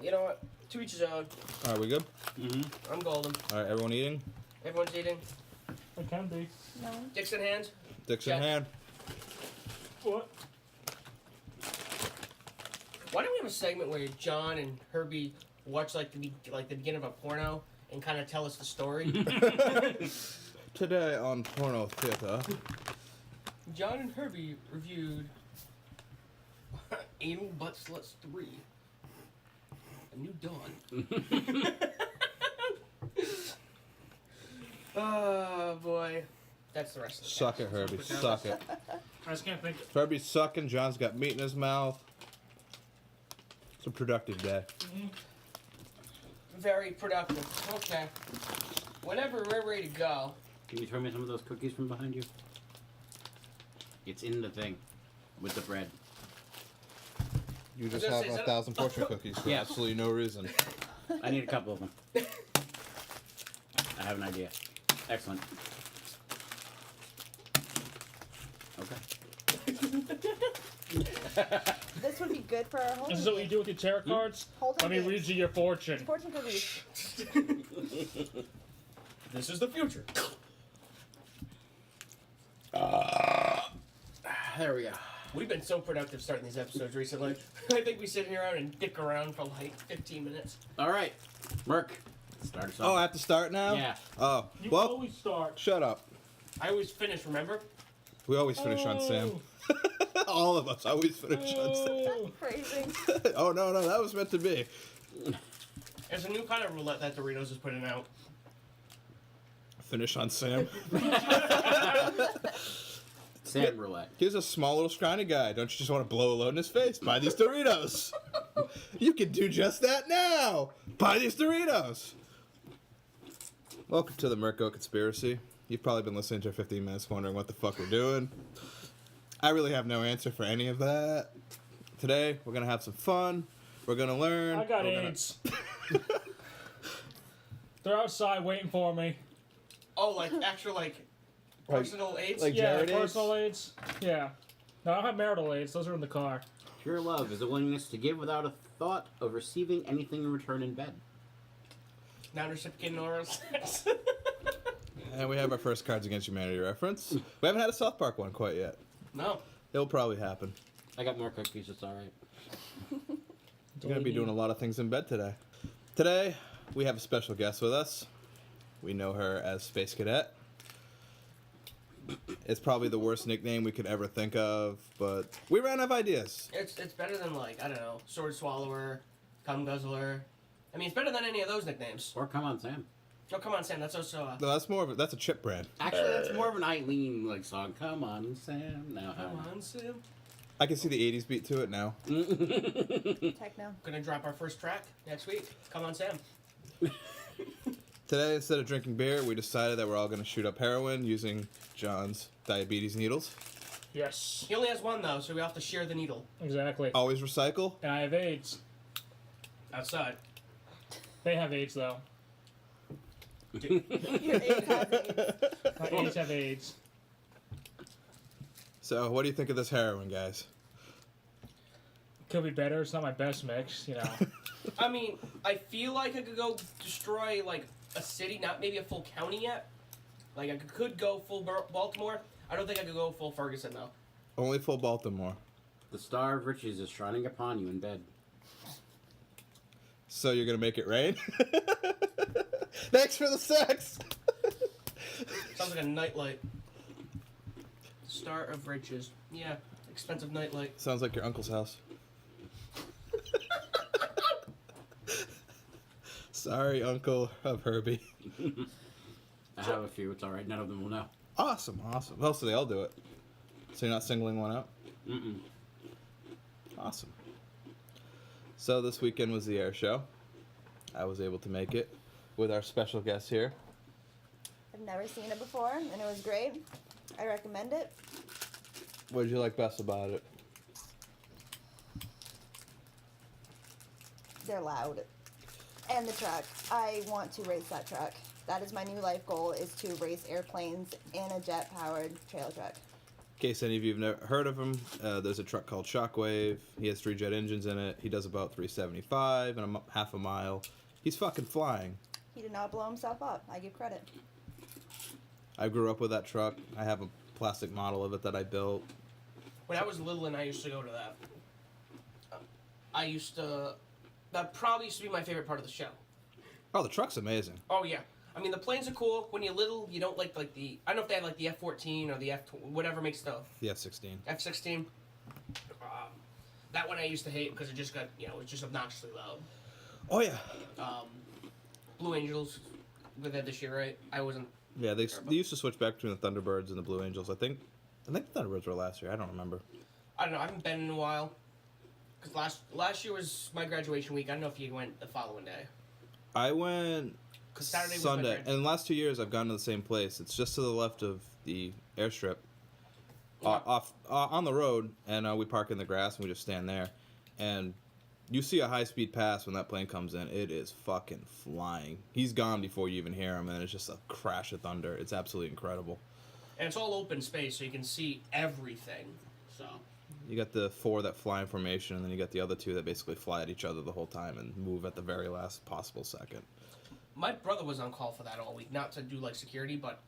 you know what? To each his own. All right, we good? Mm-hmm. I'm golden. All right, everyone eating? Everyone's eating. It can be. No. Dicks in hand. Dicks in Yeah. hand. What? Why don't we have a segment where John and Herbie watch like the beginning of a porno and kind of tell us the story? Today on Porno Theater. John and Herbie reviewed Anal Butt Sluts 3. A New Dawn. Oh boy. That's the rest of the Suck it, cast. Herbie. Suck it. I just can't think. Herbie's sucking. John's got meat in his mouth. It's a productive day. Very productive. Okay. Whenever we're ready to go. Can you throw me some of those cookies from behind you? It's in the thing. With the bread. You just I was have gonna say, 1,000 fortune cookies for Yeah. absolutely no reason. I need a couple of them. I have an idea. Excellent. Okay. This would be good for our whole. This is what you do with your tarot cards? Hold Let me on, read you your fortune. Fortune cookies. This is the future. There we go. We've been so productive starting these episodes recently. I think we sit here and dick around for like 15 minutes. All right. Merc, start us off. Oh, I have to start now? Yeah. Oh, You well, always start. shut up. I always finish, remember? We always finish on Sam. All of us always finish on Sam. Oh. Phrasing. Oh, no, that was meant to be. There's a new kind of roulette that Doritos is putting out. Finish on Sam. Sand roulette. He's a small little scrawny guy. Don't you just want to blow a load in his face? Buy these Doritos. You can do just that now. Buy these Doritos. Welcome to the MercGoat Conspiracy. You've probably been listening to 15 minutes wondering what the fuck we're doing. I really have no answer for any of that. Today, we're going to have some fun. We're going to learn. I got We're gonna- AIDS. They're outside waiting for me. Oh, like actual like personal aids? like- Yeah, Jared AIDS? personal AIDS. Yeah. No, I don't have marital AIDS. Those are in the car. Pure love is a willingness to give without a thought of receiving anything in return in bed. Non-reciprocating oral sex. And we have our first Cards Against Humanity reference. We haven't had a South Park one quite yet. No. It'll probably happen. I got more cookies, it's alright. We're going to be doing a lot of things in bed today. Today, we have a special guest with us. We know her as Space Cadet. It's probably the worst nickname we could ever think of, but we ran out of ideas. It's better than like, I don't know, Sword Swallower, Cum Guzzler. I mean, it's better than any of those nicknames. Or come on, Sam. Oh, come on, Sam. That's also No, that's more of that's a chip brand. Actually, that's more of an Eileen like song. Come on, Sam. Now, Come on, Sam. I can see the 80s beat to it now. Techno. Gonna drop our first track next week. Come on, Sam. Today, instead of drinking beer, we decided that we're all going to shoot up heroin using John's diabetes needles. Yes. He only has one though, so we have to share the needle Exactly. Always recycle. And I have AIDS. outside. They have AIDS, though. Your AIDS has AIDS. My AIDS have AIDS. So, what do you think of this heroin, guys? Could be better. It's not my best mix, you know. I mean, I feel like I could go destroy like a city, not maybe a full county yet. Like I could go full Baltimore. I don't think I could go full Ferguson though. Only full Baltimore. The star of riches is shining upon you in bed. So you're going to make it rain? Thanks for the sex! Sounds like a nightlight. Star of riches. Yeah, expensive nightlight. Sounds like your uncle's house. Sorry, Uncle of Herbie. I have a few, it's alright, none of them will know. Awesome. Well, so they all do it. So you're not singling one out? Mm-mm. Awesome. So this weekend was the air show. I was able to make it with our special guest here. I've never seen it before, and it was great. I recommend it. What did you like best about it? They're loud. And the truck. I want to race that truck. That is my new life goal, is to race airplanes in a jet-powered trailer truck. case any of you have never heard of him, there's a truck called Shockwave. He has 3 jet engines in it. He does about 375 and half a mile. He's fucking flying. He did not blow himself up. I give credit. I grew up with that truck. I have a plastic model of it that I built. When I was little and I used to go to that, that probably used to be my favorite part of the show. Oh, the truck's amazing. Oh yeah, I mean the planes are cool. When you're little, you don't like the I don't know if they had like the F-14 or the whatever makes the The F-16. F-16. That one I used to hate because it just got it was just obnoxiously loud. Oh, yeah. Blue Angels, we had this year, right? I wasn't. Yeah, they used to switch back between the Thunderbirds and the Blue Angels. I think the Thunderbirds were last year. I don't remember. I don't know. I haven't been in a while. Because last year was my graduation week. I don't know if you went the following day. I went Saturday was my Sunday, grad- and the last 2 years I've gone to the same place. It's just to the left of the airstrip, Yeah. off on the road, and we park in the grass and we just stand there, and you see a high-speed pass when that plane comes in. It is fucking flying. He's gone before you even hear him, and it's just a crash of thunder. It's absolutely incredible. And it's all open space, so you can see everything. So. You got the 4 that fly in formation, and then you got the other 2 that basically fly at each other the whole time and move at the very last possible second. My brother was on call for that all week, not to do like security, but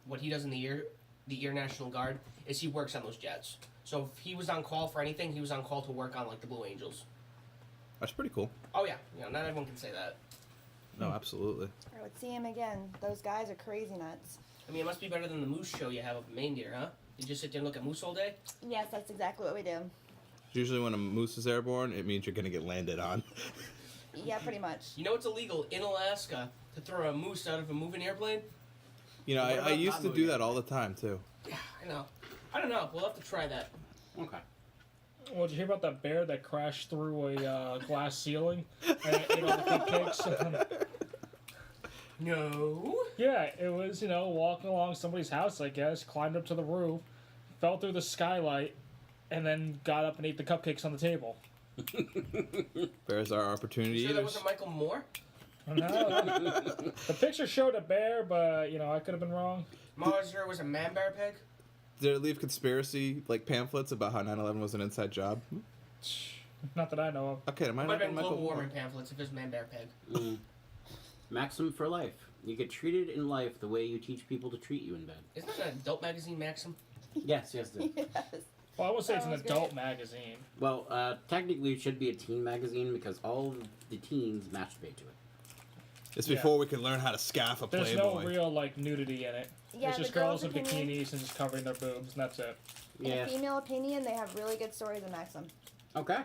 what he does in the Air National Guard is he works on those jets. So if he was on call for anything, he was on call to work on like the Blue Angels. That's pretty cool. Oh yeah, not everyone can say that. No, absolutely. I would see him again. Those guys are crazy nuts. I mean, it must be better than the moose show you have up in Maine Deer, huh? You just sit there and look at moose all day? Yes, that's exactly what we do. Usually when a moose is airborne, it means you're going to get landed on. Yeah, pretty much. You know it's illegal in Alaska to throw a moose out of a moving airplane? You know, What I about used not to do moving? that all the time, too. Yeah, I know. I don't know. We'll have to try that. Okay. Well, did you hear about that bear that crashed through a glass ceiling and ate all the cupcakes? No. Yeah, it was, walking along somebody's house, I guess, climbed up to the roof, fell through the skylight, and then got up and ate the cupcakes on the table. Bears are opportunity Sure that eaters. wasn't Michael Moore? No, the picture showed a bear, but, I could have been wrong. Mars sure it was a man bear pig? Did it leave conspiracy pamphlets about how 9/11 was an inside job? Not that I know of. Okay, it might Might have have been been Michael global Moore. warming pamphlets if it was man bear pig. Maxim for life. You get treated in life the way you teach people to treat you in bed. Isn't that an adult magazine, Maxim? Yes. Yes. Well, I would say it's an Sounds adult great. magazine. Well, technically it should be a teen magazine because all of the teens masturbate to it. It's Yeah. before we could learn how to scaff a There's Playboy. no real, nudity in it. Yeah, It's just the girls girls' in opinion. bikinis and just covering their boobs, and that's it. In Yeah. a female opinion, they have really good stories in Maxim. Okay.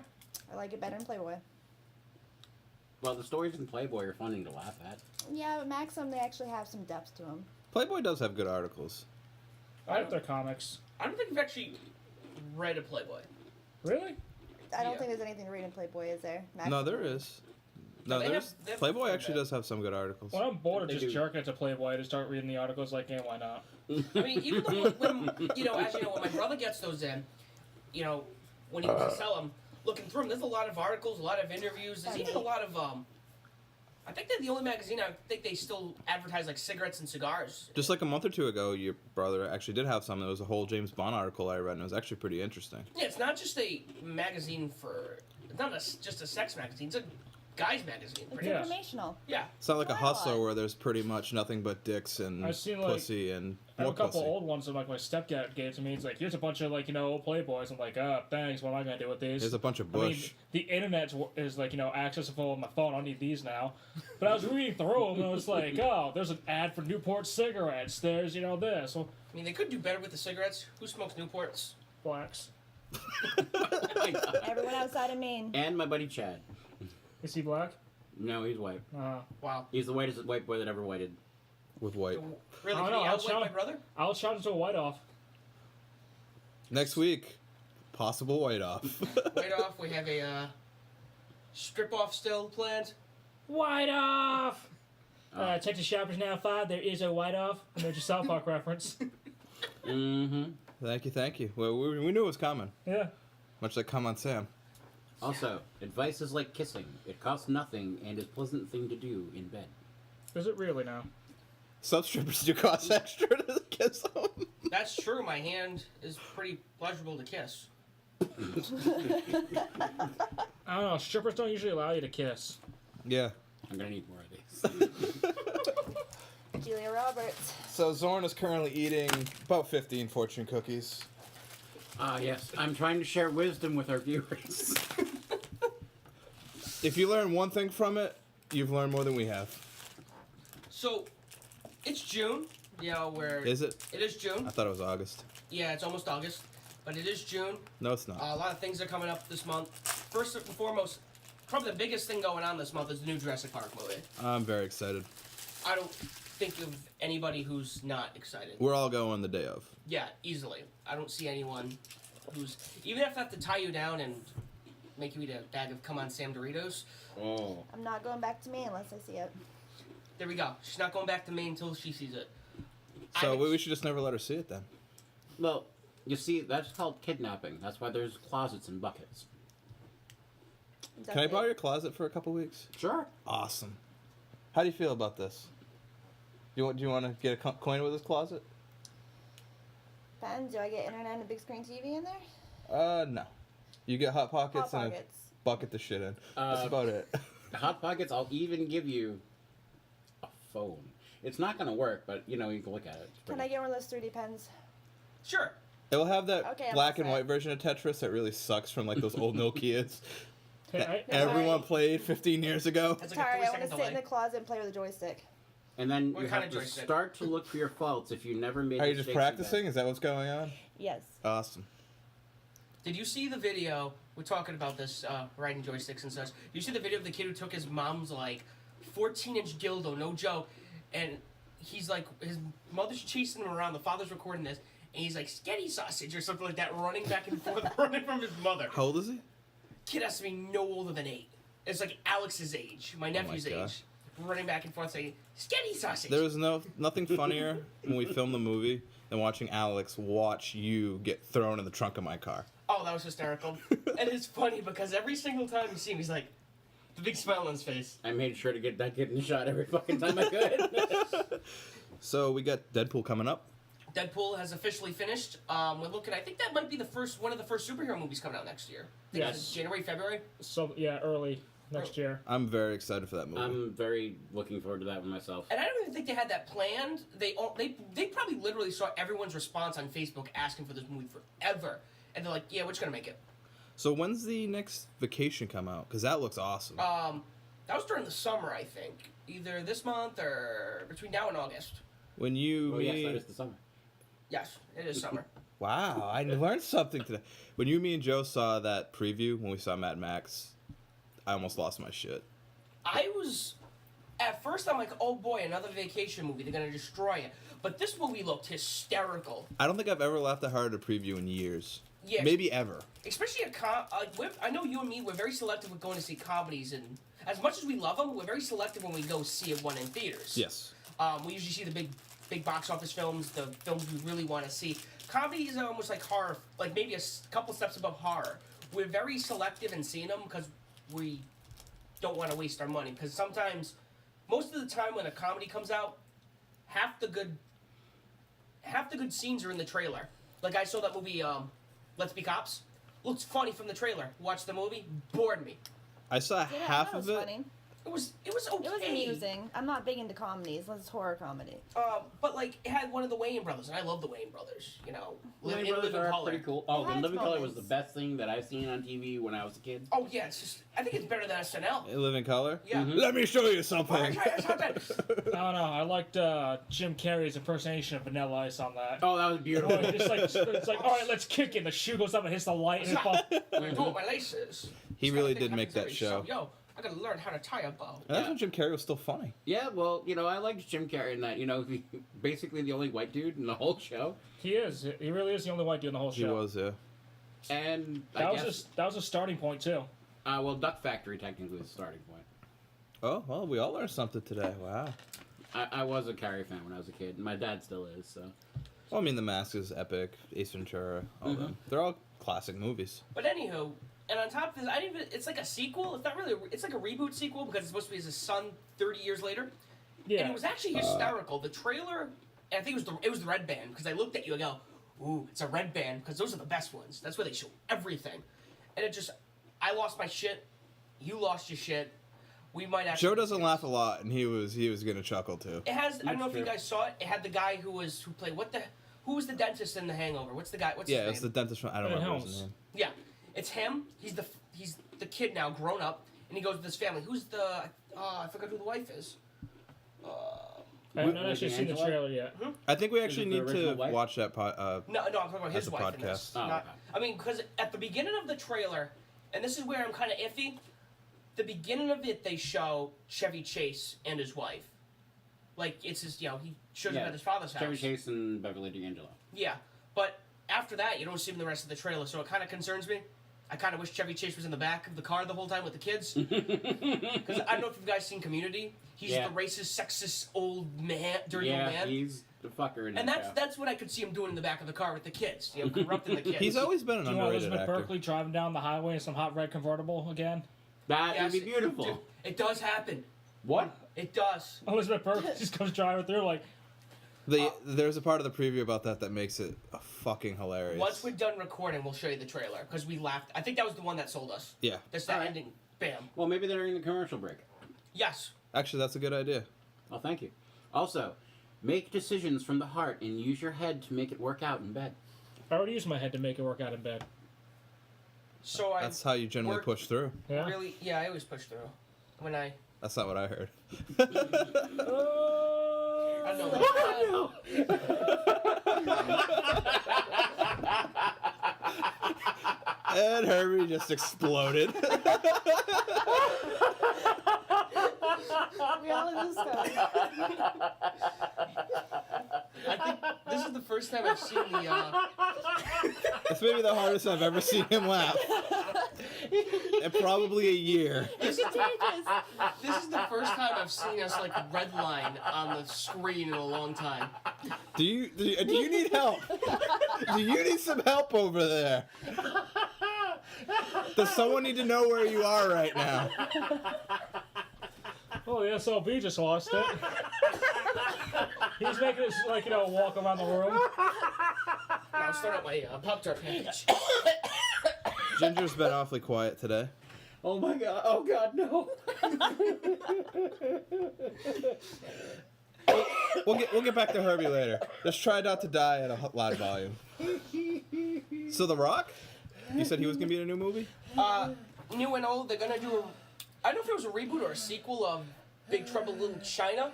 I like it better in Playboy. Well, the stories in Playboy are funny to laugh at. Yeah, but Maxim, they actually have some depth to them. Playboy does have good articles. I like their comics. I don't think I've actually read a Playboy. Really? I don't Yeah. think there's anything to read in Playboy, is there? No, Maxim? there is. No, They there's have Playboy fun actually bit. does have some good articles. When I'm bored of They just do. jerking it to Playboy, I just start reading the articles like, yeah, why not? I mean, even though when as you know, when my brother gets those in, when he goes to sell them, looking through them, there's a lot of articles, a lot of interviews. There's even a lot of I think they're the only magazine I think they still advertise like cigarettes and cigars. Just like a month or two ago, your brother actually did have some. There was a whole James Bond article I read, and it was actually pretty interesting. Yeah, it's not just a magazine for. It's not just a sex magazine. It's a guy's magazine. It's Pretty Yeah. much. informational. Yeah. It's not like a Why not? Hustler where there's pretty much nothing but dicks and I've seen, like- pussy and I have more a couple pussy. old ones that my stepdad gave to me. It's like, here's a bunch of old Playboys. I'm like, thanks. What am I gonna do with these? There's a bunch of I mean, bush. the internet is accessible on my phone. I don't need these now. But I was reading through them and I was like, oh, there's an ad for Newport cigarettes. There's this. Well, I mean, they could do better with the cigarettes. Who smokes Newports? blacks. Everyone outside of Maine. And my buddy Chad. Is he black? No, he's white. Wow. He's the whitest white boy that ever whited. With white. Really? Oh, Can no, he I'll outweigh show- my brother? I'll shout into a white off. Next week, possible white off. Right off, we have a strip off still planned. White off! Texas Shoppers Now 5, there is a white off. And there's a South Park reference. Mm-hmm. Thank you. Well, we knew it was coming. Yeah. Much like Come on Sam. Also, advice is like kissing. It costs nothing and is a pleasant thing to do in bed. Is it really now? Some strippers do cost extra to kiss them. That's true. My hand is pretty pleasurable to kiss. I don't know. Strippers don't usually allow you to kiss. Yeah. I'm gonna need more of these. Julia Roberts. So Zorn is currently eating about 15 fortune cookies. Yes. I'm trying to share wisdom with our viewers. If you learn one thing from it, you've learned more than we have. So, it's June. You know, where Is it? it is June. I thought it was August. Yeah, it's almost August, but it is June. No, it's not. A lot of things are coming up this month. First and foremost, probably the biggest thing going on this month is the new Jurassic Park movie. I'm very excited. I don't think of anybody who's not excited. We're all going the day of. Yeah, easily. I don't see anyone who's... Even if I have to tie you down and make you eat a bag of Come On Sam Doritos, Oh. I'm not going back to me unless I see it. there we go. She's not going back to Maine until she sees it. So I'm we should just never let her see it then. Well, you see, that's called kidnapping. That's why there's closets and buckets. Can I borrow your closet for a couple weeks? Sure. Awesome. How do you feel about this? Do you want to get acquainted with this closet? Depends. Do I get internet and a big screen TV in there? No. You get Hot Pockets Hot and a Pockets. bucket to shit in. That's about it. Hot Pockets, I'll even give you a phone. It's not going to work, but, you know, you can look at it. It's Can pretty- I get one of those 3D pens? Sure. It will have that Okay, I'm black all and set. white version of Tetris that really sucks from like those old Nokias Hey, that No, everyone sorry. played 15 years ago. That's like a Sorry, I 3 want to second sit in delay. the closet and play with a joystick. And then What you kind have of to joystick? start to look for your faults if you never made Are you just mistakes in bed. practicing? Is that what's going on? Yes. Awesome. Did you see the video? We're talking about this, riding joysticks and such. Did you see the video of the kid who took his mom's, like, 14-inch dildo, no joke, and he's like, his mother's chasing him around, the father's recording this, and he's like, "Sketty sausage," or something like that, running back and forth, running from his mother. How old is he? Kid has to be no older than 8. It's like Alex's age, my nephew's God. age. Running back and forth saying, "Sketty sausage." There was nothing funnier when we filmed the movie than watching Alex watch you get thrown in the trunk of my car. Oh, that was hysterical. And it's funny because every single time you see him, he's like, the big smile on his face. I made sure to get that kid in the shot every fucking time I could. So we got Deadpool coming up. Deadpool has officially finished. We're looking. I think that might be one of the first superhero movies coming out next year. I think it's Yes. January, February. So yeah, early next year. I'm very excited for that movie. I'm very looking forward to that one myself. And I don't even think they had that planned. They probably literally saw everyone's response on Facebook asking for this movie forever, and they're like, "Yeah, we're just gonna make it." So when's the next Vacation come out? Because that looks awesome. That was during the summer, I think, either this month or between now and August. When you Oh, yes, that is the summer. Yes, it is summer. Wow, I learned something today. When you, me, and Joe saw that preview when we saw Mad Max, I almost lost my shit. At first, I'm like, "Oh boy, another vacation movie. They're gonna destroy it." But this movie looked hysterical. I don't think I've ever laughed that hard at a preview in years. Yeah, Maybe ever. especially I know you and me. We're very selective with going to see comedies, and as much as we love them, we're very selective when we go see one in theaters. Yes. We usually see the big box office films, the films we really want to see. Comedies are almost like horror, like maybe a couple steps above horror. We're very selective in seeing them because we don't want to waste our money. Because sometimes, most of the time when a comedy comes out, half the good scenes are in the trailer. Like I saw that movie, Let's Be Cops. Looks funny from the trailer. Watched the movie, bored me. I saw Yeah, half that was of it. funny. It was okay. It was amusing. I'm not big into comedies unless it's horror comedy. But like it had one of the Wayans brothers, and I love the Wayans brothers. You know, Wayne in Brothers Living are Color. pretty cool. Oh, It had and Living its Color was the moments. best thing that I've seen on TV when I was a kid. Oh yeah, it's just I think it's better than SNL. Live in Color? Yeah. Mhm. Let me show you something. Alright, try something. I don't know. I liked Jim Carrey's impersonation of Vanilla Ice on that. Oh, that was Oh, beautiful. it's like, all right, let's kick it. The shoe goes up and hits the light, and it falls. I'm gonna do with my laces. He Just really gotta think did make happens that every show. Yo, I gotta learn how to tie a bow. And that's Yeah. when Jim Carrey was still funny. Yeah, well, you know, I liked Jim Carrey in that. You know, he, basically the only white dude in the whole show. He is. He really is the only white dude in the whole He show. was, yeah. And That I was guess, that was a starting point too. well, Duck Factory technically was the starting point. Oh, well, we all learned something today. Wow. I was a Carrey fan when I was a kid. And my dad still is, so. Well, I mean, The Mask is epic. Ace Ventura, all Mhm. them. They're all classic movies. But anywho, and on top of this, I didn't even. It's like a sequel. It's not really. It's like a reboot sequel because it's supposed to be his son 30 years later. And Yeah. it was actually hysterical. The trailer and I think it was the red band because I looked at you and go, ooh, it's a red band because those are the best ones. That's where they show everything, and it just, I lost my shit. You lost your shit. We might actually. Joe doesn't laugh a lot, and he was gonna chuckle too. It has. I don't know if True. you guys saw it. It had the guy who played who was the dentist in The Hangover? What's the guy? What's Yeah, his name? it's the dentist from. I don't Ed remember his Helms. name. Yeah, it's him. He's the kid now, grown up, and he goes with his family. Who's the? I forgot who the wife is. I have not actually seen the Angela? trailer yet. I think we actually it the need to original wife? watch that. No, I'm talking about his As a wife in this. podcast. Oh, Not- okay. I mean, because at the beginning of the trailer, and this is where I'm kind of iffy. The beginning of it, they show Chevy Chase and his wife. Like it's his, he shows up at his father's house. Chevy Chase and Beverly D'Angelo. Yeah, but after that, you don't see him in the rest of the trailer, so it kind of concerns me. I kind of wish Chevy Chase was in the back of the car the whole time with the kids. Because I don't know if you guys seen Community. He's Yeah. the racist, sexist old man, dirty old Yeah, man. he's the fucker in And that show. that's what I could see him doing in the back of the car with the kids. Corrupting the kids. He's always been an Do you want underrated Elizabeth actor. Berkley driving down the highway in some hot red convertible again? That Yes, would be beautiful. dude, it does happen. What? It does. Elizabeth Berkley just comes driving through like, There's a part of the preview about that makes it fucking hilarious. Once we're done recording, we'll show you the trailer because we laughed. I think that was the one that sold us. Yeah. That's that Alright. ending. Bam. Well, maybe they're in the commercial break. Yes. Actually, that's a good idea. Well, thank you. Also, make decisions from the heart and use your head to make it work out in bed. I already used my head to make it work out in bed. So I That's how you generally Work- push through. Yeah. really, I always push through. When I That's not what I heard. don't know. And Herbie just exploded. We all in this car. I think this is the first time I've seen the. That's maybe the hardest I've ever seen him laugh. In probably a year. This is the first time I've seen us like redline on the screen in a long time. Do you need help? Do you need some help over there? Does someone need to know where you are right now? Oh, the SLB just lost it. He's making us, walk around the room. I'll start out my Pop-Tart package. Ginger's been awfully quiet today. Oh my god. Oh god, no. We'll get back to Herbie later. Just try not to die at a loud volume. So The Rock? You said he was gonna be in a new movie? New and old, they're gonna do I don't know if it was a reboot or a sequel of Big Trouble in Little China,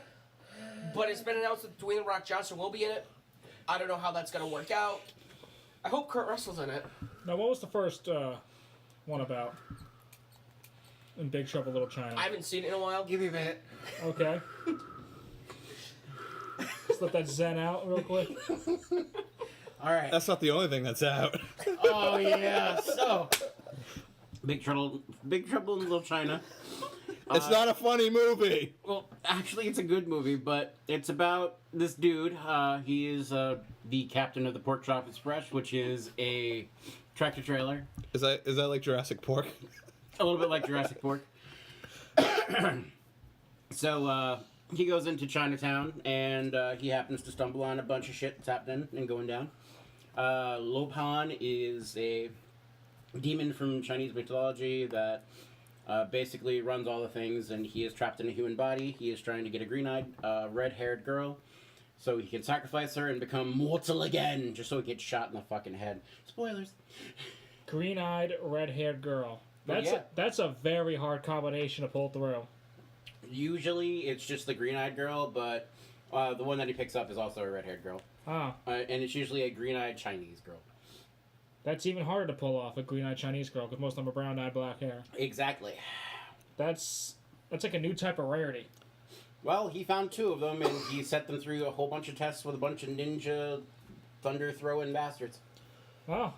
but it's been announced that Dwayne The Rock Johnson will be in it. I don't know how that's gonna work out. I hope Kurt Russell's in it. Now, what was the first one about? In Big Trouble in Little China. I haven't seen it in a while. Give me a minute. Okay. Just let that zen out real quick. Alright. That's not the only thing that's out. Oh yeah. So Big Trouble in Little China. It's not a funny movie. Well, actually, it's a good movie, but it's about this dude. He is the captain of the Pork Chop Express, which is a tractor trailer. Is that like Jurassic Pork? A little bit like Jurassic Park. So he goes into Chinatown, and he happens to stumble on a bunch of shit that's happening and going down. Lo Pan is a demon from Chinese mythology that basically runs all the things, and he is trapped in a human body. He is trying to get a green-eyed, red-haired girl so he can sacrifice her and become mortal again, just so he gets shot in the fucking head. Spoilers. Green-eyed, red-haired girl. Yeah. That's a very hard combination to pull through. Usually it's just the green-eyed girl, but the one that he picks up is also a red-haired girl. Ah, And it's usually a green-eyed Chinese girl. that's even harder to pull off, a green-eyed Chinese girl, because most of them are brown-eyed, black hair. Exactly. That's like a new type of rarity. Well, he found 2 of them, and he set them through a whole bunch of tests with a bunch of ninja thunder-throwing bastards. Oh,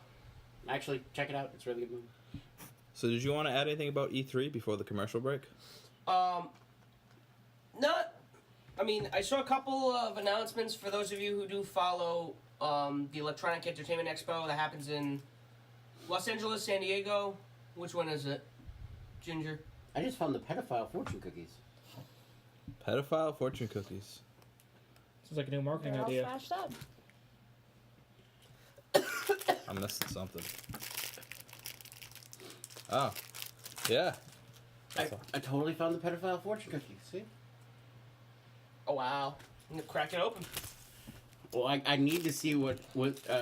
Actually, check it out. It's a really good movie. So did you want to add anything about E3 before the commercial break? Not. I mean, I saw a couple of announcements for those of you who do follow the Electronic Entertainment Expo that happens in Los Angeles, San Diego. Which one is it? Ginger. I just found the pedophile fortune cookies. Pedophile fortune cookies. Sounds like a new marketing They're all idea. smashed up. I'm missing something. Oh, yeah. I totally found the pedophile fortune cookie. See? Oh wow! I'm gonna crack it open. Well, I need to see what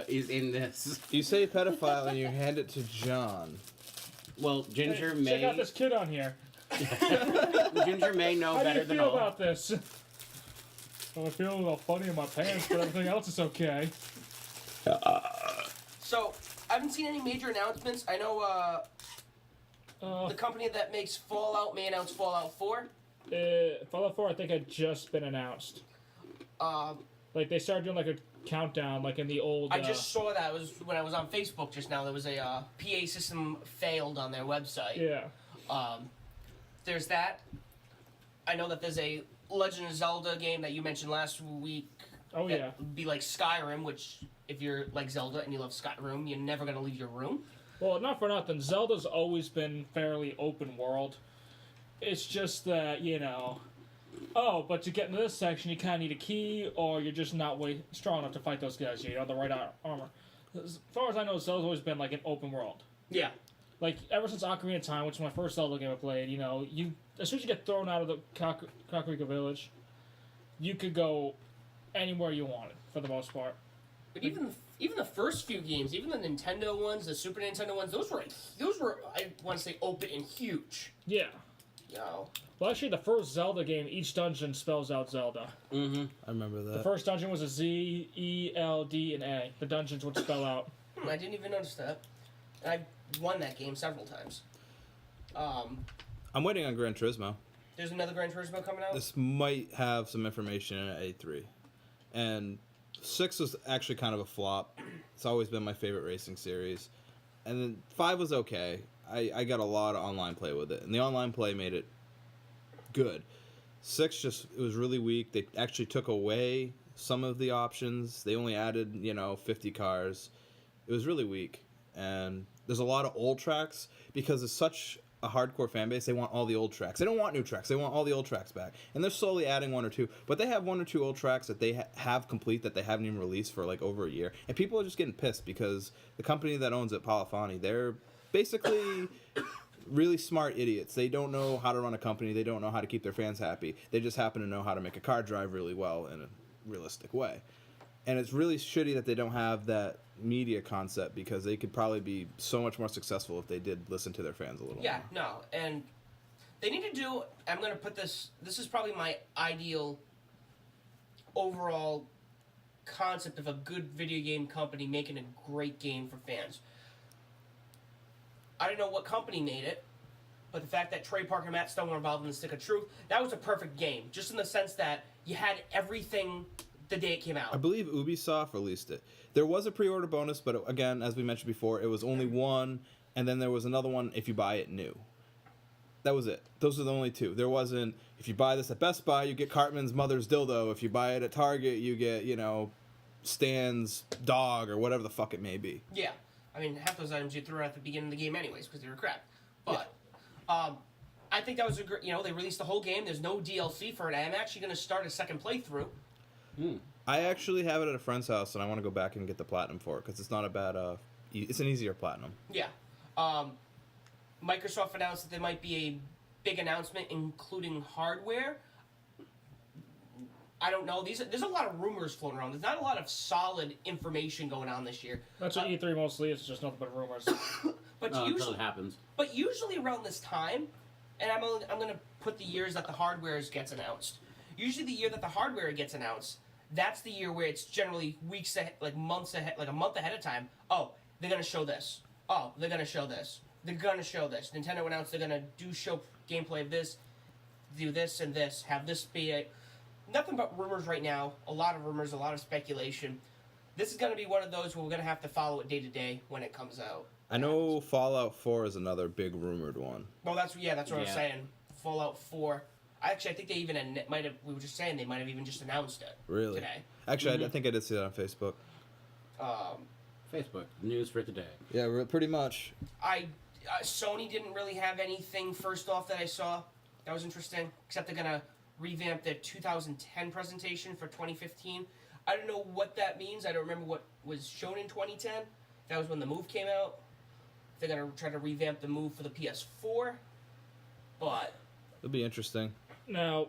is in this. You say pedophile and you hand it to John. Well, Ginger Hey, check out may this kid on here. Ginger may know How do better you than feel all. about this? Well, I feel a little funny in my pants, but everything else is okay. So I haven't seen any major announcements. I know the company that makes Fallout may announce Fallout 4. Fallout 4, I think, had just been announced. Like, they started doing, like, a countdown, like in the old... I just saw that. It was when I was on Facebook just now. There was a PA system failed on their website. Yeah. There's that. I know that there's a Legend of Zelda game that you mentioned last week. Oh, that yeah. would be like Skyrim, which, if you're like Zelda and you love Skyrim, you're never going to leave your room. Well, not for nothing. Zelda's always been fairly open world. It's just that, you know... Oh, but to get into this section, you kind of need a key, or you're just not strong enough to fight those guys. You know, the right armor. As far as I know, Zelda's always been, like, an open world. Yeah. Like, ever since Ocarina of Time, which is my first Zelda game I played, you know, as soon as you get thrown out of the Kakariko Village, you could go anywhere you wanted, for the most part. But even the first few games, even the Nintendo ones, the Super Nintendo ones, those were I want to say open and huge. Yeah. You know. Well, actually, the first Zelda game, each dungeon spells out Zelda. Mm-hmm. I remember that. The first dungeon was a Z, E, L, D, and A. The dungeons would spell out. I didn't even notice that. And I won that game several times. I'm waiting on Gran Turismo. There's another Gran Turismo coming out. This might have some information in it at A3. And 6 was actually kind of a flop. It's always been my favorite racing series. And then 5 was okay. I got a lot of online play with it. And the online play made it good. 6 it was really weak. They actually took away some of the options. They only added, 50 cars. It was really weak. And there's a lot of old tracks because it's such a hardcore fan base. They want all the old tracks. They don't want new tracks. They want all the old tracks back. And they're slowly adding one or two. But they have one or two old tracks that they have complete that they haven't even released for like over a year. And people are just getting pissed because the company that owns it, Polyphony, they're basically really smart idiots. They don't know how to run a company. They don't know how to keep their fans happy. They just happen to know how to make a car drive really well in a realistic way. And it's really shitty that they don't have that media concept because they could probably be so much more successful if they did listen to their fans a little Yeah, more. no. And they need to do, I'm going to put this is probably my ideal overall concept of a good video game company making a great game for fans. I don't know what company made it, but the fact that Trey Parker and Matt Stone were involved in the Stick of Truth, that was a perfect game. Just in the sense that you had everything the day it came out. I believe Ubisoft released it. There was a pre-order bonus, but again, as we mentioned before, it was only one, and then there was another one if you buy it new. That was it. Those are the only two. There wasn't, if you buy this at Best Buy, you get Cartman's mother's dildo. If you buy it at Target, you get, Stan's dog or whatever the fuck it may be. Yeah. I mean, half those items you threw out at the beginning of the game anyways because they were crap. But I think that was a great, they released the whole game. There's no DLC for it. I am actually going to start a second playthrough. I actually have it at a friend's house, and I want to go back and get the platinum for it because it's not a bad. It's an easier platinum. Yeah. Microsoft announced that there might be a big announcement, including hardware. I don't know. There's a lot of rumors floating around. There's not a lot of solid information going on this year. That's what E3 mostly is, just nothing but rumors. But Until usually, it happens. But usually around this time, and I'm going to put the years that the hardware gets announced. Usually the year that the hardware gets announced, that's the year where it's generally weeks ahead, like months ahead, like a month ahead of time. Oh, they're going to show this. Oh, they're going to show this. They're going to show this. Nintendo announced they're going to show gameplay of this, do this and this, have this be a... Nothing but rumors right now. A lot of rumors, a lot of speculation. This is going to be one of those where we're going to have to follow it day to day when it comes out. I know Fallout 4 is another big rumored one. Well, that's what I was Yeah. saying. Fallout 4. I think they even might have. We were just saying they might have even just announced it. Really? Today. Actually, I think I did see that on Facebook. Facebook news for today. Yeah, pretty much. Sony didn't really have anything first off that I saw that was interesting, except they're gonna revamped their 2010 presentation for 2015. I don't know what that means. I don't remember what was shown in 2010. That was when the Move came out. They're gonna try to revamp the Move for the PS4, but It'll be interesting. Now,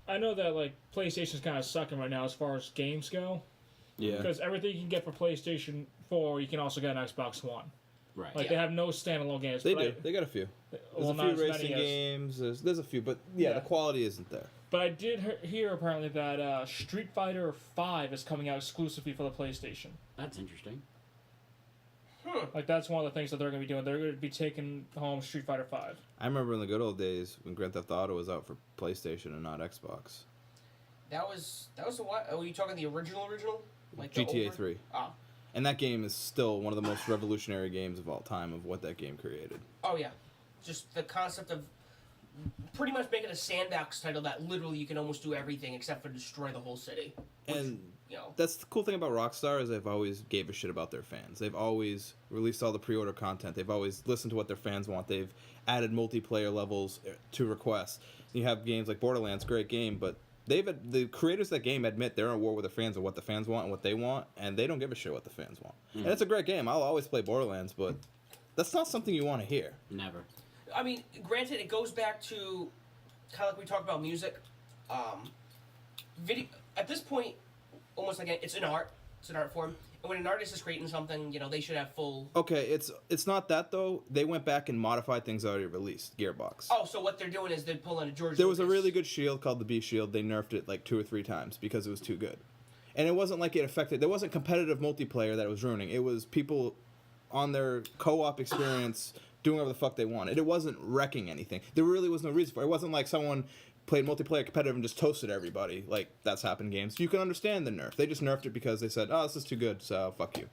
I know that like PlayStation's kind of sucking right now as far as games go. Yeah. Because everything you can get for PlayStation 4, you can also get on Xbox One. Right. Like they have no standalone games. They but do. They got a few. There's well, a not few as many racing as- games. There's a few, but yeah, Yeah. the quality isn't there. But I did hear apparently that Street Fighter 5 is coming out exclusively for the PlayStation. That's interesting. Like that's one of the things that they're going to be doing. They're going to be taking home Street Fighter 5. I remember in the good old days when Grand Theft Auto was out for PlayStation and not Xbox. that was the what? Oh, are you talking the original? Like the GTA over- 3. Oh. And that game is still one of the most revolutionary games of all time of what that game created. Oh yeah, just the concept of pretty much making a sandbox title that literally you can almost do everything except for destroy the whole city. Which, And you know, that's the cool thing about Rockstar is they've always gave a shit about their fans. They've always released all the pre-order content. They've always listened to what their fans want. They've added multiplayer levels to requests. You have games like Borderlands, great game, but the creators of that game admit they're at war with their fans and what the fans want and what they want, and they don't give a shit what the fans want. And it's a great game. I'll always play Borderlands, but that's not something you want to hear. Never. I mean, granted, it goes back to kind of like we talked about music. Video at this point, almost like it's an art. It's an art form. And when an artist is creating something, you know, they should have full. Okay, it's not that though. They went back and modified things already released. Gearbox. Oh, so what they're doing is they're pulling a George. There was a Lucas. really good shield called the B Shield. They nerfed it like 2 or 3 times because it was too good. And it wasn't like it affected. There wasn't competitive multiplayer that it was ruining. It was people on their co-op experience doing whatever the fuck they wanted. It wasn't wrecking anything. There really was no reason for it. It wasn't like someone played multiplayer competitive and just toasted everybody. Like, that's happened in games. You can understand the nerf. They just nerfed it because they said, oh, this is too good, so fuck you.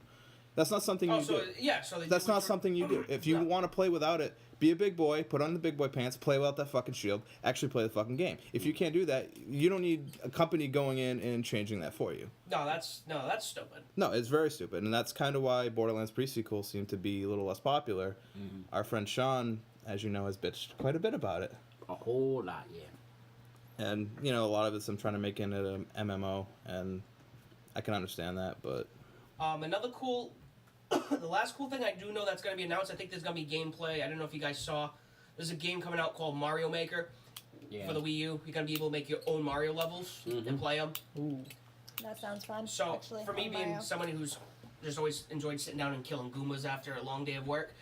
That's not something you do. Yeah, so they That's do not what something you do. If you No. want to play without it, be a big boy, put on the big boy pants, play without that fucking shield, actually play the fucking game. If you can't do that, you don't need a company going in and changing that for you. No, that's stupid. No, it's very stupid, and that's kind of why Borderlands pre-sequels seem to be a little less popular. Our friend Sean, as you know, has bitched quite a bit about it. A whole lot, yeah. And, you know, a lot of it's them trying to make it an MMO, and I can understand that, but... Another cool, the last cool thing I do know that's going to be announced, I think there's going to be gameplay. I don't know if you guys saw. There's a game coming out called Mario Maker Yeah. for the Wii U. You're going to be able to make your own Mario levels and play them. Ooh. That sounds fun. So, actually, for me on being Mario. someone who's just always enjoyed sitting down and killing Goombas after a long day of work,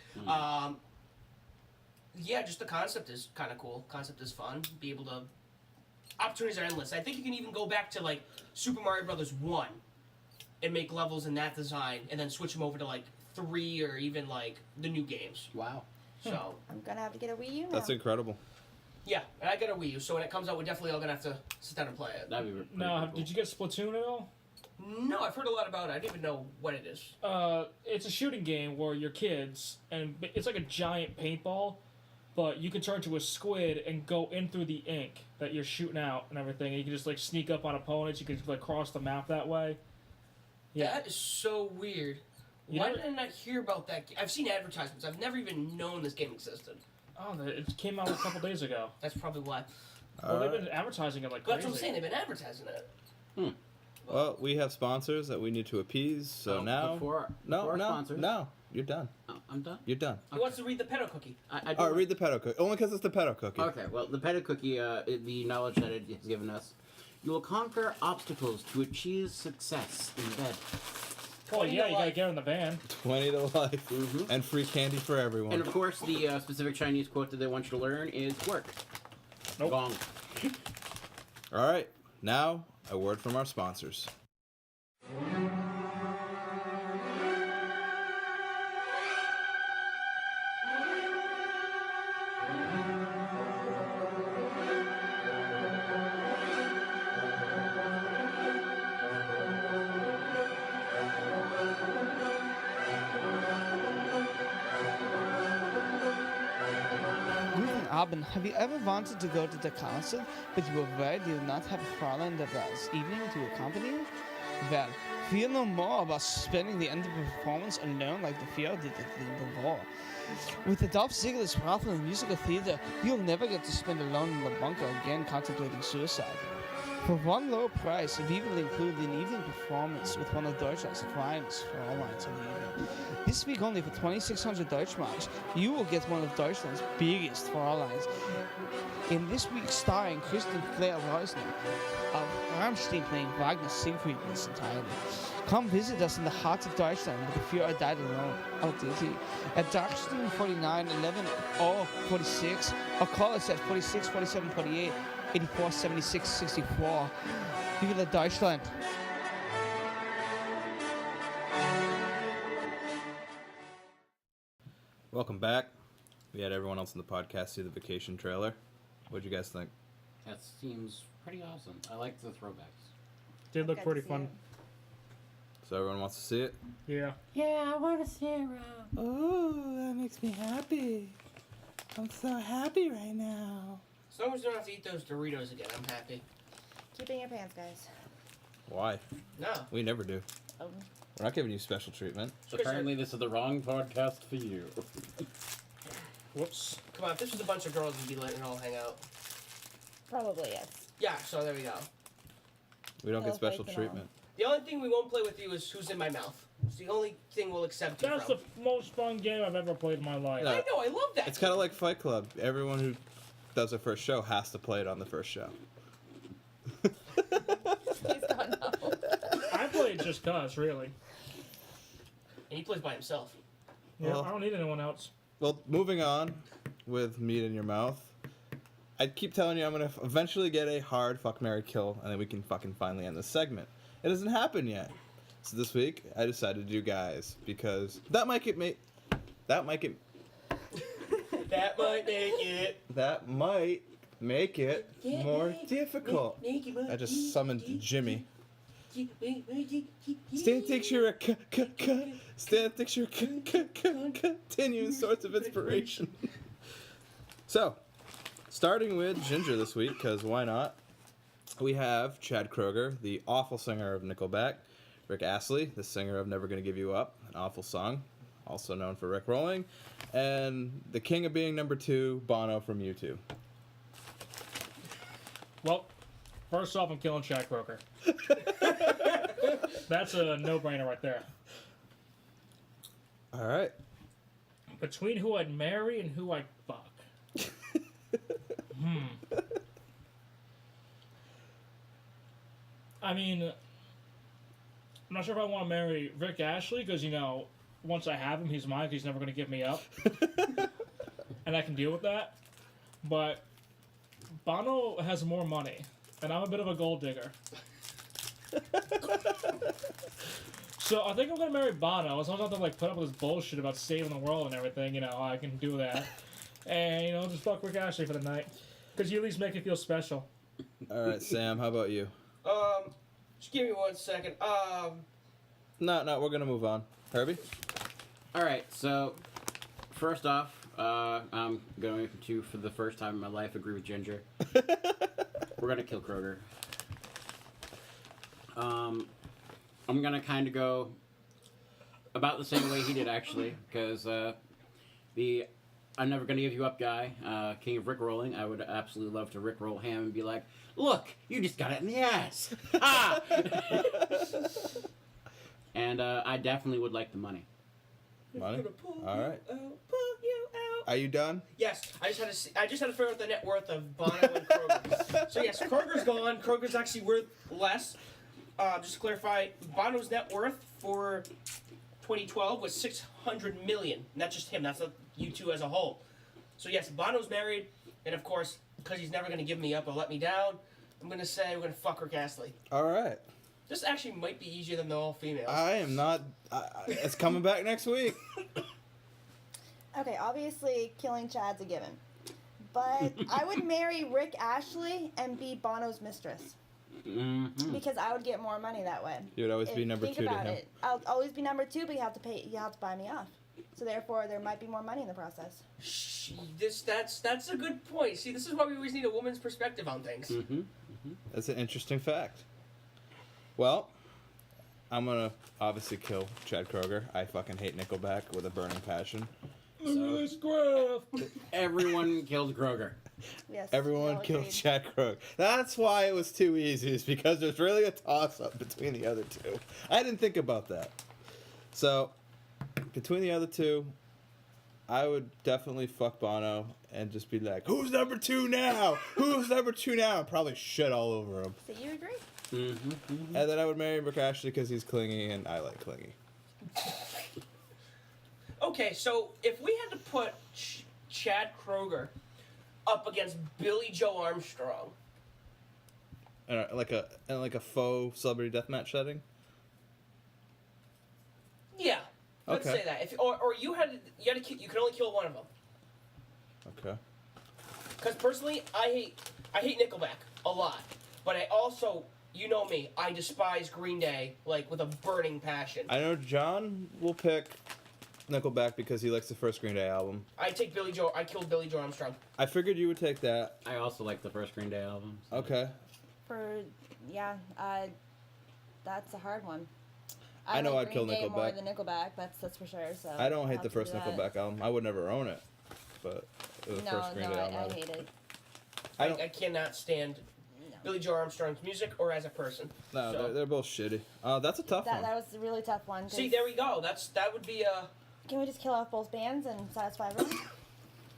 yeah, just the concept is kind of cool. Concept is fun. Be able to... Opportunities are endless. I think you can even go back to, like, Super Mario Brothers 1 and make levels in that design and then switch them over to, like, 3 or even, like, the new games. Wow. So, I'm gonna have to get a Wii U now. That's incredible. yeah, and I got a Wii U, so when it comes out, we're definitely all going to have to sit down and play it. That'd be pretty Now, cool. did you get Splatoon at all? No, I've heard a lot about it. I didn't even know what it is. It's a shooting game where you're kids, and it's like a giant paintball, but you can turn to a squid and go in through the ink that you're shooting out and everything. And you can just like sneak up on opponents. You can like cross the map that way. Yeah, That is so weird. You Why never- did I not hear about that? I've seen advertisements. I've never even known this game existed. oh, it came out a couple days ago. That's probably why. Well, they've Alright. been advertising it like But crazy. that's what I'm saying. They've been advertising it. Well, we have sponsors that we need to appease, so Oh, now... before No, our no, sponsors. no. You're done. Oh, I'm done. You're done. Who wants to read the pedo cookie? I do All right, want- read the pedo cookie. Only because it's the pedo cookie. Okay, well, the Peta Cookie, the knowledge that it has given us. You will conquer obstacles to achieve success in bed. Oh yeah, you gotta life. get in the van. 20 to life. Mhm. And free candy for everyone. And of course, the specific Chinese quote that they want you to learn is work. Nope. Gong. All right, now a word from our sponsors. Guten Abend. Have you ever wanted to go to the concert, but you were worried you did not have a friend that was evening to accompany you? Well, Fear no more about spending the end of a performance alone like the fear did at the end of the war. With the Dolph Ziggler's powerful in musical theater, you'll never get to spend alone in the bunker again contemplating suicide. For one low price, we will include an evening performance with one of Deutschland's finest for all lines on the evening. This week only for 2,600 Deutschmarks, you will get one of Deutschland's biggest for all lines. In this week's starring Christian Claire Reusner of Rammstein playing Wagner's Siegfried in its entirety. Come visit us in the heart of Deutschland with the Fear I Died Alone, LTT, at Darkstream 49 11 or 46, or call us at 46 47 48 84 76 64. Viva Deutschland! Welcome back. We had everyone else in the podcast see the vacation trailer. What'd you guys think? That seems pretty awesome. I like the throwbacks. Did look Got to pretty see fun. it. So everyone wants to see it? Yeah. Yeah, I want to see it. Oh, that makes me happy. I'm so happy right now. As long as we don't have to eat those Doritos again, I'm happy. Keep it in your pants, guys. Why? No. We never do. Oh. We're not giving you special treatment. So apparently this is the wrong podcast for you. Whoops. Come on, if this was a bunch of girls, we'd be letting it all hang out. Probably yes. Yeah, so there we go. We don't get Well, special thank you, treatment. The only thing we won't play with you is who's in my mouth. It's the only thing we'll accept you That's from. the most fun game I've ever played in my life. Yeah. I know, I love that. It's kind of like Fight Club. Everyone who does their first show has to play it on the first show. Please God, no. I played just cause, really. And he plays by himself. Yeah, Well- I don't need anyone else. Well, moving on with meat in your mouth. I keep telling you I'm going to eventually get a hard fuck, marry, kill, and then we can fucking finally end this segment. It hasn't happened yet. So this week, I decided to do guys, because that might get That might make it more difficult. I just summoned Jimmy. Stan thinks you're a Stan thinks you're a continuing source of inspiration. So, starting with Ginger this week, because why not? We have Chad Kroeger, the awful singer of Nickelback, Rick Astley, the singer of Never Gonna Give You Up, an awful song, also known for Rick Rolling, and the king of being number 2, Bono from U2. Well, first off, I'm killing Chad Kroeger. That's a no-brainer right there. All right. Between who I'd marry and who I'd fuck. I mean, I'm not sure if I want to marry Rick Astley because, you know, once I have him, he's mine. He's never going to give me up. And I can deal with that. But Bono has more money, and I'm a bit of a gold digger. So I think I'm going to marry Bono. As long as I don't have to, like, put up with this bullshit about saving the world and everything, you know, I can do that. And, you know, just fuck Rick Astley for the night. Because you at least make me feel special. All right, Sam, how about you? Just give me 1 second. No, we're going to move on. Herbie? Alright, so first off, I'm going to, for the first time in my life, agree with Ginger. We're going to kill Kroger. I'm going to kind of go about the same way he did, actually, because the I'm Never Gonna Give You Up guy, King of Rick Rolling, I would absolutely love to Rick roll him and be like, look, you just got it in the ass. Ah! And I definitely would like the money. Money? All right. Pull you out. Are you done? Yes, I just had to figure out the net worth of Bono and Kroger. So yes, Kroger's gone. Kroger's actually worth less. Just to clarify, Bono's net worth for 2012 was $600 million. And that's just him. That's U2 as a whole. So yes, Bono's married, and of course, because he's never going to give me up or let me down, I'm going to say we're going to fuck Rick Astley. All right. This actually might be easier than the all females. I am not. It's coming back next week. Okay, obviously killing Chad's a given. But I would marry Rick Ashley and be Bono's mistress. Mm-hmm. Because I would get more money that way. You would always be number 2 Think to about him. it. I'll always be number 2, but you have to buy me off. So therefore, there might be more money in the process. That's a good point. See, this is why we always need a woman's perspective on things. Mm-hmm. Mm-hmm. That's an interesting fact. Well, I'm gonna obviously kill Chad Kroeger. I fucking hate Nickelback with a burning passion. Look at this graph. Everyone killed Kroger. Yes. Everyone all killed agreed. Chad Kroeger. That's why it was too easy, is because there's really a toss-up between the other two. I didn't think about that. So, between the other two, I would definitely fuck Bono and just be like, who's number 2 now? Who's number 2 now? And probably shit all over him. So you agree? Mm-hmm, mm-hmm. And then I would marry Rick Ashley because he's clingy and I like clingy. Okay, so if we had to put Chad Kroeger up against Billy Joe Armstrong, Like a faux celebrity deathmatch setting. yeah, let's Okay. say that. Or you had to you could only kill one of them. Okay. Because personally, I hate Nickelback a lot, but I also, you know me, I despise Green Day like with a burning passion. I know John will pick Nickelback because he likes the first Green Day album. I killed Billy Joe Armstrong. I figured you would take that. I also like the first Green Day album. So. Okay. That's a hard one. I know like I'd kill Green Day more Nickelback. than Nickelback. That's for sure. So I don't I'll hate have the to first do that. Nickelback album. I would never own it, but it was the first Green Day album. I hate it. I don't. I cannot stand No. Billy Joe Armstrong's music or as a person. No, So- they're both shitty. That's a tough That one. was a really tough one. 'Cause See, there we go. That would be a Can we just kill off both bands and satisfy everyone?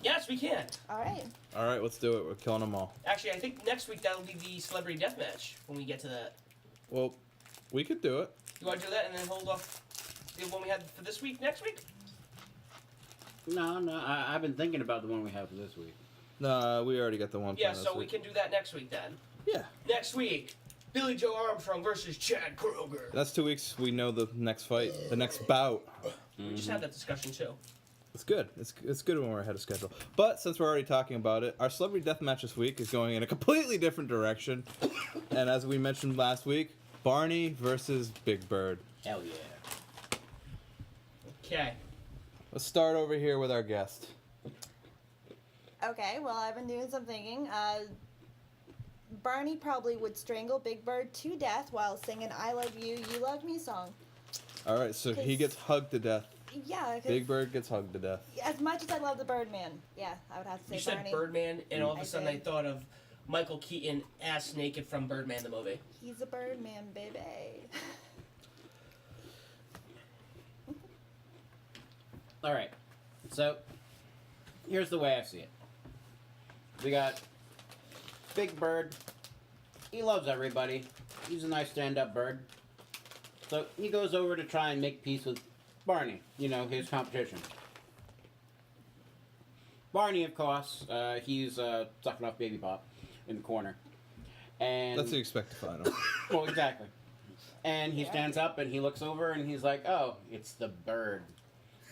yes, we can. All right. All right, let's do it. We're killing them all. Actually, I think next week that'll be the celebrity death match when we get to that. Well, we could do it. You want to do that and then hold off the one we had for this week next week? No, I've been thinking about the one we have for this week. No, we already got the one. Yeah, from so this we week. can do that next week then. Yeah, Next week, Billy Joe Armstrong versus Chad Kroeger. that's 2 weeks. We know the next fight, the next bout. We just had that discussion too. It's good. It's good when we're ahead of schedule. But since we're already talking about it, our celebrity death match this week is going in a completely different direction. And as we mentioned last week, Barney versus Big Bird. Hell yeah. Okay. Let's start over here with our guest. Okay. Well, I've been doing some thinking. Barney probably would strangle Big Bird to death while singing "I Love You, You Love Me" song. All right, so he 'Cause- gets hugged to death. Yeah. 'Cause Big Bird gets hugged to death. As much as I love the Birdman, yeah, I would have to say You said Barney. Birdman, and all of I a sudden I did. thought of Michael Keaton ass naked from Birdman the movie. He's a Birdman, baby. All right. So, here's the way I see it. We got Big Bird. He loves everybody. He's a nice stand-up bird. So he goes over to try and make peace with Barney, his competition. Barney, of course, he's sucking off Baby Pop in the corner. And That's what you expect to find him. well, exactly. And he Yeah. stands up and he looks over and he's like, "Oh, it's the bird."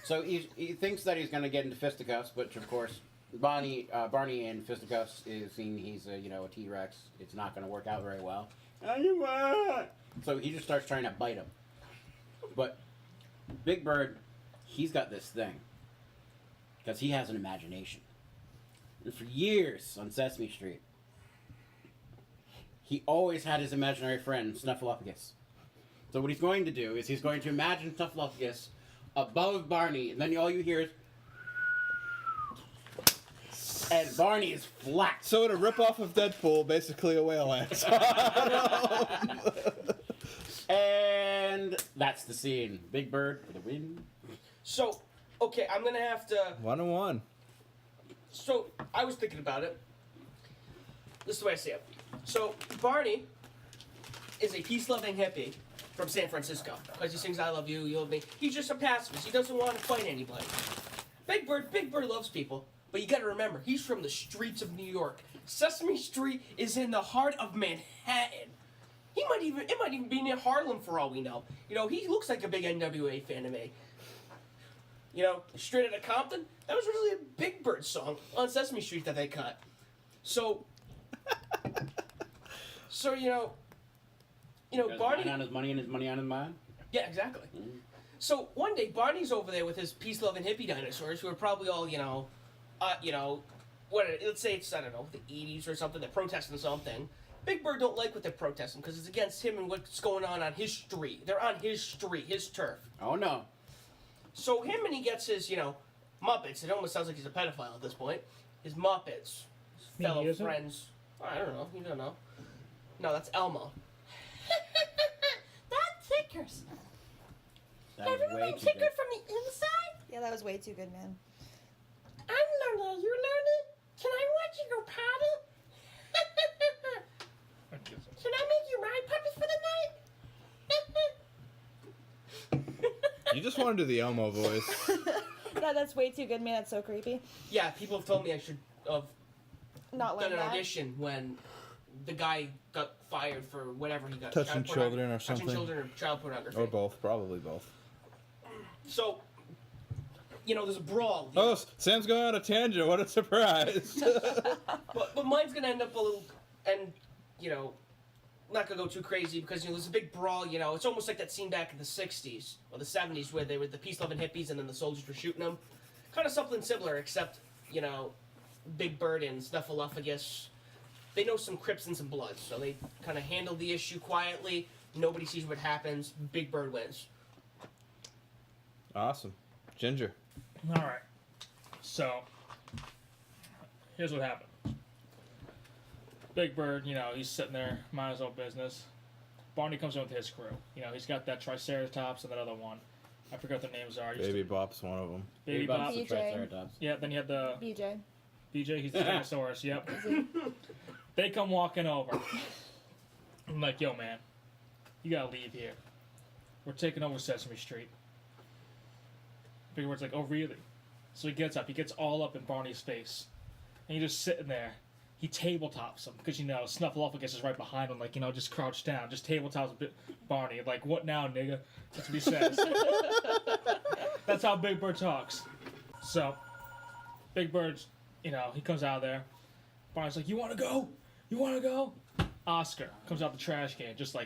So he thinks that he's going to get into fisticuffs, but of course, Barney in fisticuffs is seeing he's a T-Rex. It's not going to work out very well. So he just starts trying to bite him. But Big Bird, he's got this thing because he has an imagination. And for years on Sesame Street, he always had his imaginary friend, Snuffleupagus. So what he's going to do is he's going to imagine Snuffleupagus above Barney, and then all you hear is... And Barney is flat. So in a ripoff of Deadpool, basically a whale lands. And that's the scene. Big Bird for the win. So, okay, I'm gonna have to. 1-1. So I was thinking about it. This is the way I see it. So Barney is a peace-loving hippie from San Francisco because he sings "I love you, you love me." He's just a pacifist. He doesn't want to fight anybody. Big Bird loves people, but you got to remember he's from the streets of New York. Sesame Street is in the heart of Manhattan. It might even be near Harlem for all we know. He looks like a big NWA fan to me. Straight Outta Compton, that was really a Big Bird song on Sesame Street that they cut. So Barney. Mind on his money and his money on his mind. Yeah, exactly. So one day Barney's over there with his peace-loving hippie dinosaurs who are probably all, let's say it's, I don't know, the 80s or something. They're protesting something. Big Bird don't like what they're protesting because it's against him and what's going on his street. They're on his street, his turf. Oh no. So him and he gets his, Muppets. It almost sounds like he's a pedophile at this point. His Muppets, his Me, fellow he isn't? friends. I don't know. You don't know. No, that's Elmo. That tickers. That was way too good. from the inside? Yeah, that was way too good, man. I'm learning. You learning? Can I watch you go potty? Can I make you ride puppies for the night? You just want to do the Elmo voice. That's way too good, man. That's so creepy. Yeah, people have told me I should have Not done like an that. audition when the guy got fired for whatever he got. Touching child children or touching something. children or child pornography. Or both, probably both. So, there's a brawl. Oh, Sam's going on a tangent. What a surprise. But mine's gonna end up a little, and not gonna go too crazy because there's a big brawl. It's almost like that scene back in the '60s or the '70s where they were the peace-loving hippies and then the soldiers were shooting them. Kind of something similar, except Big Bird and Snuffleupagus, they know some Crips and some Bloods, so they kind of handle the issue quietly. Nobody sees what happens. Big Bird wins. Awesome. Ginger. All right. So, here's what happened. Big Bird, he's sitting there, mind his own business. Barney comes in with his crew. He's got that Triceratops and that other one. I forget what their names are. Baby Bop's one of them. Baby Bebop's Bop. the BJ. Triceratops. Yeah, then you have the BJ. BJ, he's the Tyrannosaurus, yep. They come walking over. I'm like, yo, man, you gotta leave here. We're taking over Sesame Street. Big Bird's like, oh, really? So he gets up. He gets all up in Barney's face. And he's just sitting there. He tabletops him. Because, Snuffleupagus is right behind him, just crouched down. Just tabletops Barney. Like, what now, nigga? That's what he says. That's how Big Bird talks. So, Big Bird's, he comes out of there. Barney's like, you want to go? You want to go? Oscar comes out the trash can, just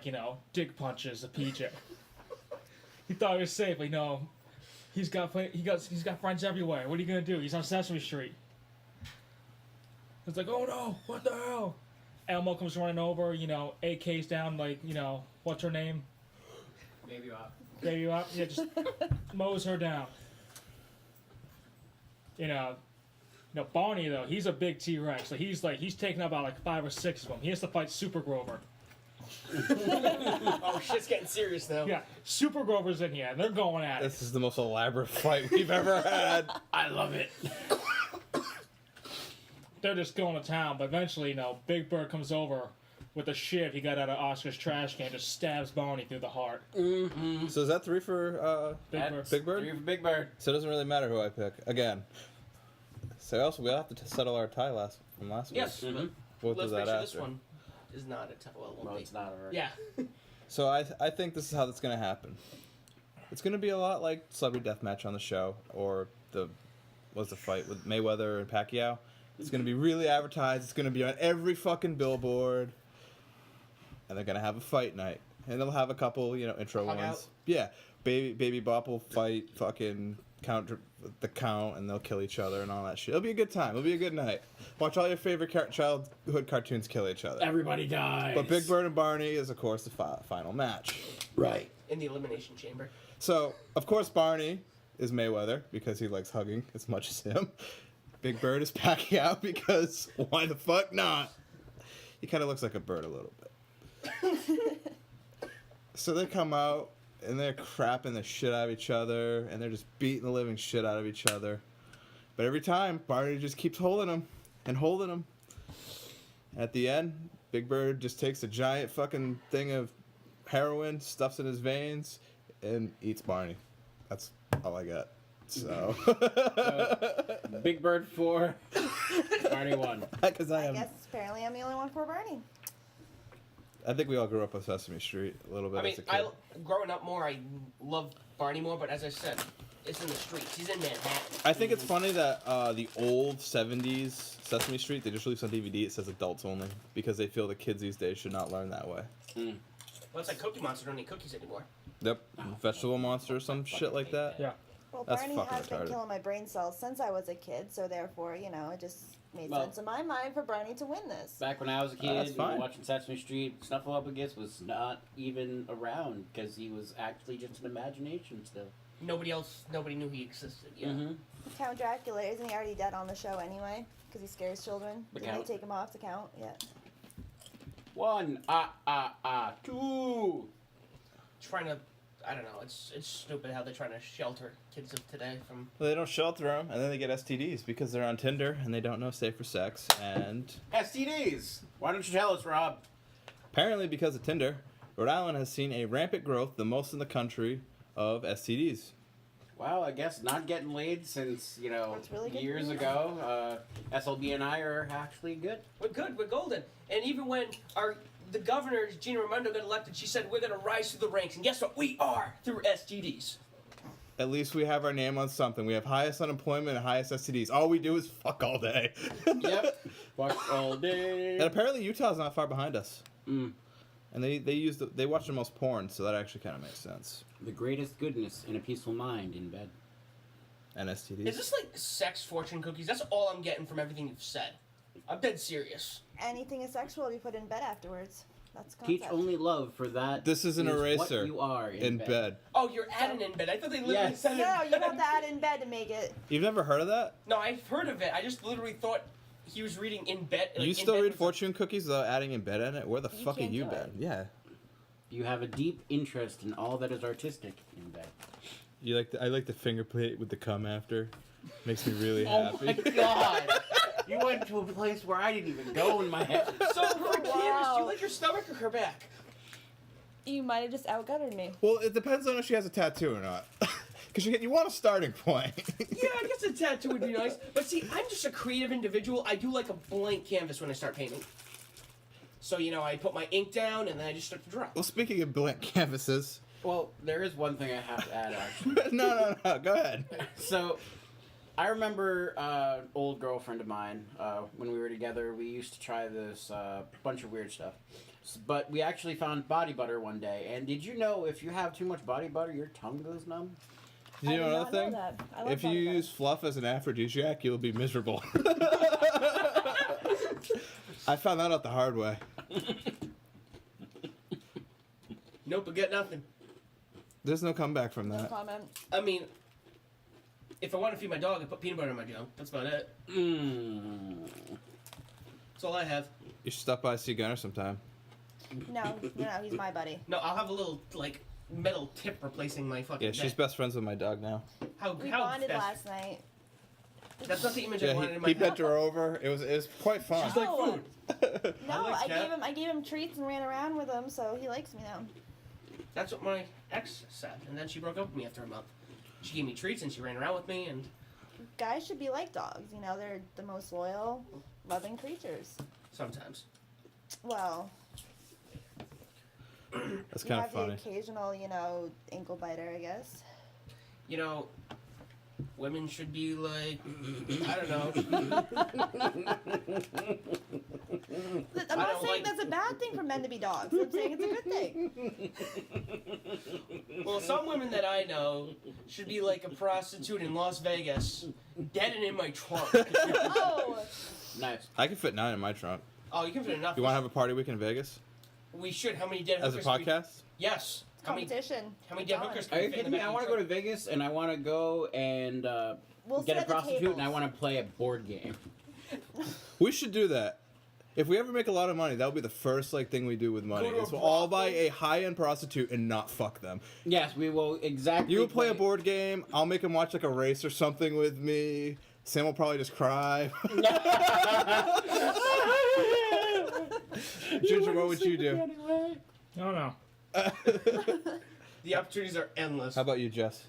dig punches a PJ. He thought he was safe, but he's got friends everywhere. What are you gonna do? He's on Sesame Street. It's like, oh no, what the hell? Elmo comes running over, AK's down, what's her name? Baby Bop. Baby Bop? Yeah, just mows her down. Barney though, he's a big T-Rex. So he's taking about 5 or 6 of them. He has to fight Super Grover. Oh, shit's getting serious now. Yeah, Super Grover's in here, and they're going at it. This is the most elaborate fight we've ever had. I love it. They're just going to town, but eventually, Big Bird comes over with a shiv he got out of Oscar's trash can, just stabs Barney through the heart. Mm-hmm. So is that 3 for Big Bird. Big Bird? 3 for Big Bird. So it doesn't really matter who I pick. Again. So also, we'll have to settle our tie from last week. Yes, Mhm. but We'll do let's that make sure after. this one is not a well, it won't No, be. it's not already. Yeah. So I think this is how that's going to happen. It's going to be a lot like Celebrity Deathmatch on the show, or the fight with Mayweather and Pacquiao. It's going to be really advertised. It's going to be on every fucking billboard. And they're going to have a fight night. And they'll have a couple, intro Hug ones. out. Yeah. Baby Bop will fight fucking the count, and they'll kill each other and all that shit. It'll be a good time. It'll be a good night. Watch all your favorite childhood cartoons kill each other. Everybody dies. But Big Bird and Barney is, of course, the final match. Right. In the Elimination Chamber. So, of course, Barney is Mayweather because he likes hugging as much as him. Big Bird is Pacquiao because why the fuck not? He kind of looks like a bird a little bit. So they come out and they're crapping the shit out of each other and they're just beating the living shit out of each other. But every time, Barney just keeps holding him and holding him. At the end, Big Bird just takes a giant fucking thing of heroin, stuffs in his veins, and eats Barney. That's all I got. So, Big Bird 4, Barney 1. because I guess apparently I'm the only one for Barney. I think we all grew up on Sesame Street a little bit I mean, as a kid. growing up more, I love Barney more, but as I said, it's in the streets. He's in Manhattan. I think it's funny that the old 70s Sesame Street, they just released on DVD, it says adults only, because they feel the kids these days should not learn that way. Well, it's like Cookie Monster don't eat cookies anymore. Yep. Vegetable Monster or some shit like that. Yeah. Well, That's Barney fucking has been retarded. killing my brain cells since I was a kid, so therefore, it just Made Well- sense in my mind for Barney to win this. Back when I was a That's kid fine. watching Sesame Street, Snuffleupagus was not even around because he was actually just an imagination still. Nobody knew he existed. Yeah. Mm-hmm. Count Dracula, isn't he already dead on the show anyway? Because he scares children. The Didn't Count? they take him off the count? Yeah. 1, 2. Trying to, I don't know. It's stupid how they're trying to shelter kids of today from. Well, they don't shelter them, and then they get STDs because they're on Tinder and they don't know safer sex. And STDs. Why don't you tell us, Rob? apparently, because of Tinder, Rhode Island has seen a rampant growth, the most in the country, of STDs. Well, I guess not getting laid since, That's really good years news. ago. SLB and I are actually good. We're good. We're golden. And even when the governor Gina Raimondo got elected, she said we're going to rise through the ranks. And guess what? We are through STDs. At least we have our name on something. We have highest unemployment and highest STDs. All we do is fuck all day. Yep. Fuck all day. And apparently Utah's not far behind us. Mm. And they watch the most porn, so that actually kind of makes sense. The greatest goodness in a peaceful mind in bed. And STDs. Is this like sex fortune cookies? That's all I'm getting from everything you've said. I'm dead serious. Anything is sexual to be put in bed afterwards. That's the Teach concept. only love for that. This is an what eraser you are in bed. Oh, you're adding in bed. I thought they literally Yes. said it. No, you have to add in bed to make it. You've never heard of that? No, I've heard of it. I just literally thought he was reading in bed. Like, You in still bed read was- fortune cookies without adding in bed in it? Where the You fuck are can't you do been? it. Yeah. You have a deep interest in all that is artistic in bed. I like the finger plate with the cum after. Makes me really Oh happy. my god! You went to a place where I didn't even go in my head. So for Candace, Wow. do you like her stomach or her back? You might have just outguttered me. Well, it depends on if she has a tattoo or not. Because you want a starting point. Yeah, I guess a tattoo would be nice. But see, I'm just a creative individual. I do like a blank canvas when I start painting. So, I put my ink down and then I just start to draw. Well, speaking of blank canvases. Well, there is one thing I have to add, actually. No, go ahead. So, I remember an old girlfriend of mine, when we were together, we used to try this bunch of weird stuff. But we actually found body butter one day. And did you know if you have too much body butter, your tongue goes numb? Do you I know did another not thing? know that. I love If you body butter. use fluff as an aphrodisiac, you'll be miserable. I found that out the hard way. Nope, I get nothing. There's no comeback from No that. comment. I mean, if I want to feed my dog, I put peanut butter in my junk. That's about it. Mmm. That's all I have. You should stop by see Gunner sometime. No, he's my buddy. No, I'll have a little, metal tip replacing my fucking Yeah, she's bed. best friends with my dog now. How We how bonded best? last night. That's not the image I Yeah, wanted in my he head. bent her over. It was quite fun. She's like No. food. No, like cat. I gave him treats and ran around with him, so he likes me now. That's what my ex said, and then she broke up with me after a month. She gave me treats and she ran around with me, and Guys should be like dogs. They're the most loyal, loving creatures. sometimes. Well, That's you kind of have funny. the occasional, ankle biter, I guess. Women should be like, I don't know. I'm I not don't saying like- that's a bad thing for men to be dogs. I'm saying it's a good thing. Well, some women that I know should be like a prostitute in Las Vegas, dead and in my trunk. Oh, Nice. I can fit 9 in my trunk. Oh, you can fit enough. You want to have a party week in Vegas We should. How many dead as a hookers? do we- podcast? Yes. How many competition. dead hookers? Are you kidding me? I want to go to Vegas and I want to go and We'll get a sit at the prostitute and I tables. want to play a board game. We should do that. If we ever make a lot of money, that'll be the first thing we do with money. Go to a Is we'll all buy brothel? a high-end prostitute and not fuck them. Yes, we will exactly. You will play a board game. I'll make him watch a race or something with me. Sam will probably just cry. Ginger, what would you do? I don't know. The opportunities are endless. How about you, Jess?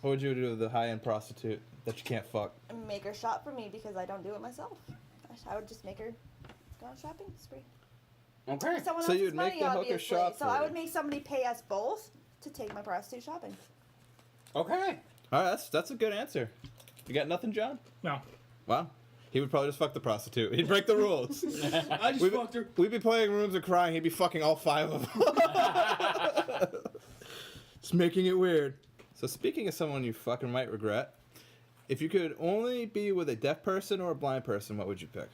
What would you do with the high-end prostitute that you can't fuck? Make her shop for me because I don't do it myself. I would just make her go on a shopping spree. Okay. Someone So else's you'd make money, the hooker obviously. shop So for I you. would make somebody pay us both to take my prostitute shopping. Okay. All right, that's a good answer. You got nothing, John? No. Wow. He would probably just fuck the prostitute. He'd break the rules. I just fucked her. We'd be playing rooms and crying. He'd be fucking all 5 of them. Just making it weird. So speaking of someone you fucking might regret, If you could only be with a deaf person or a blind person, what would you pick?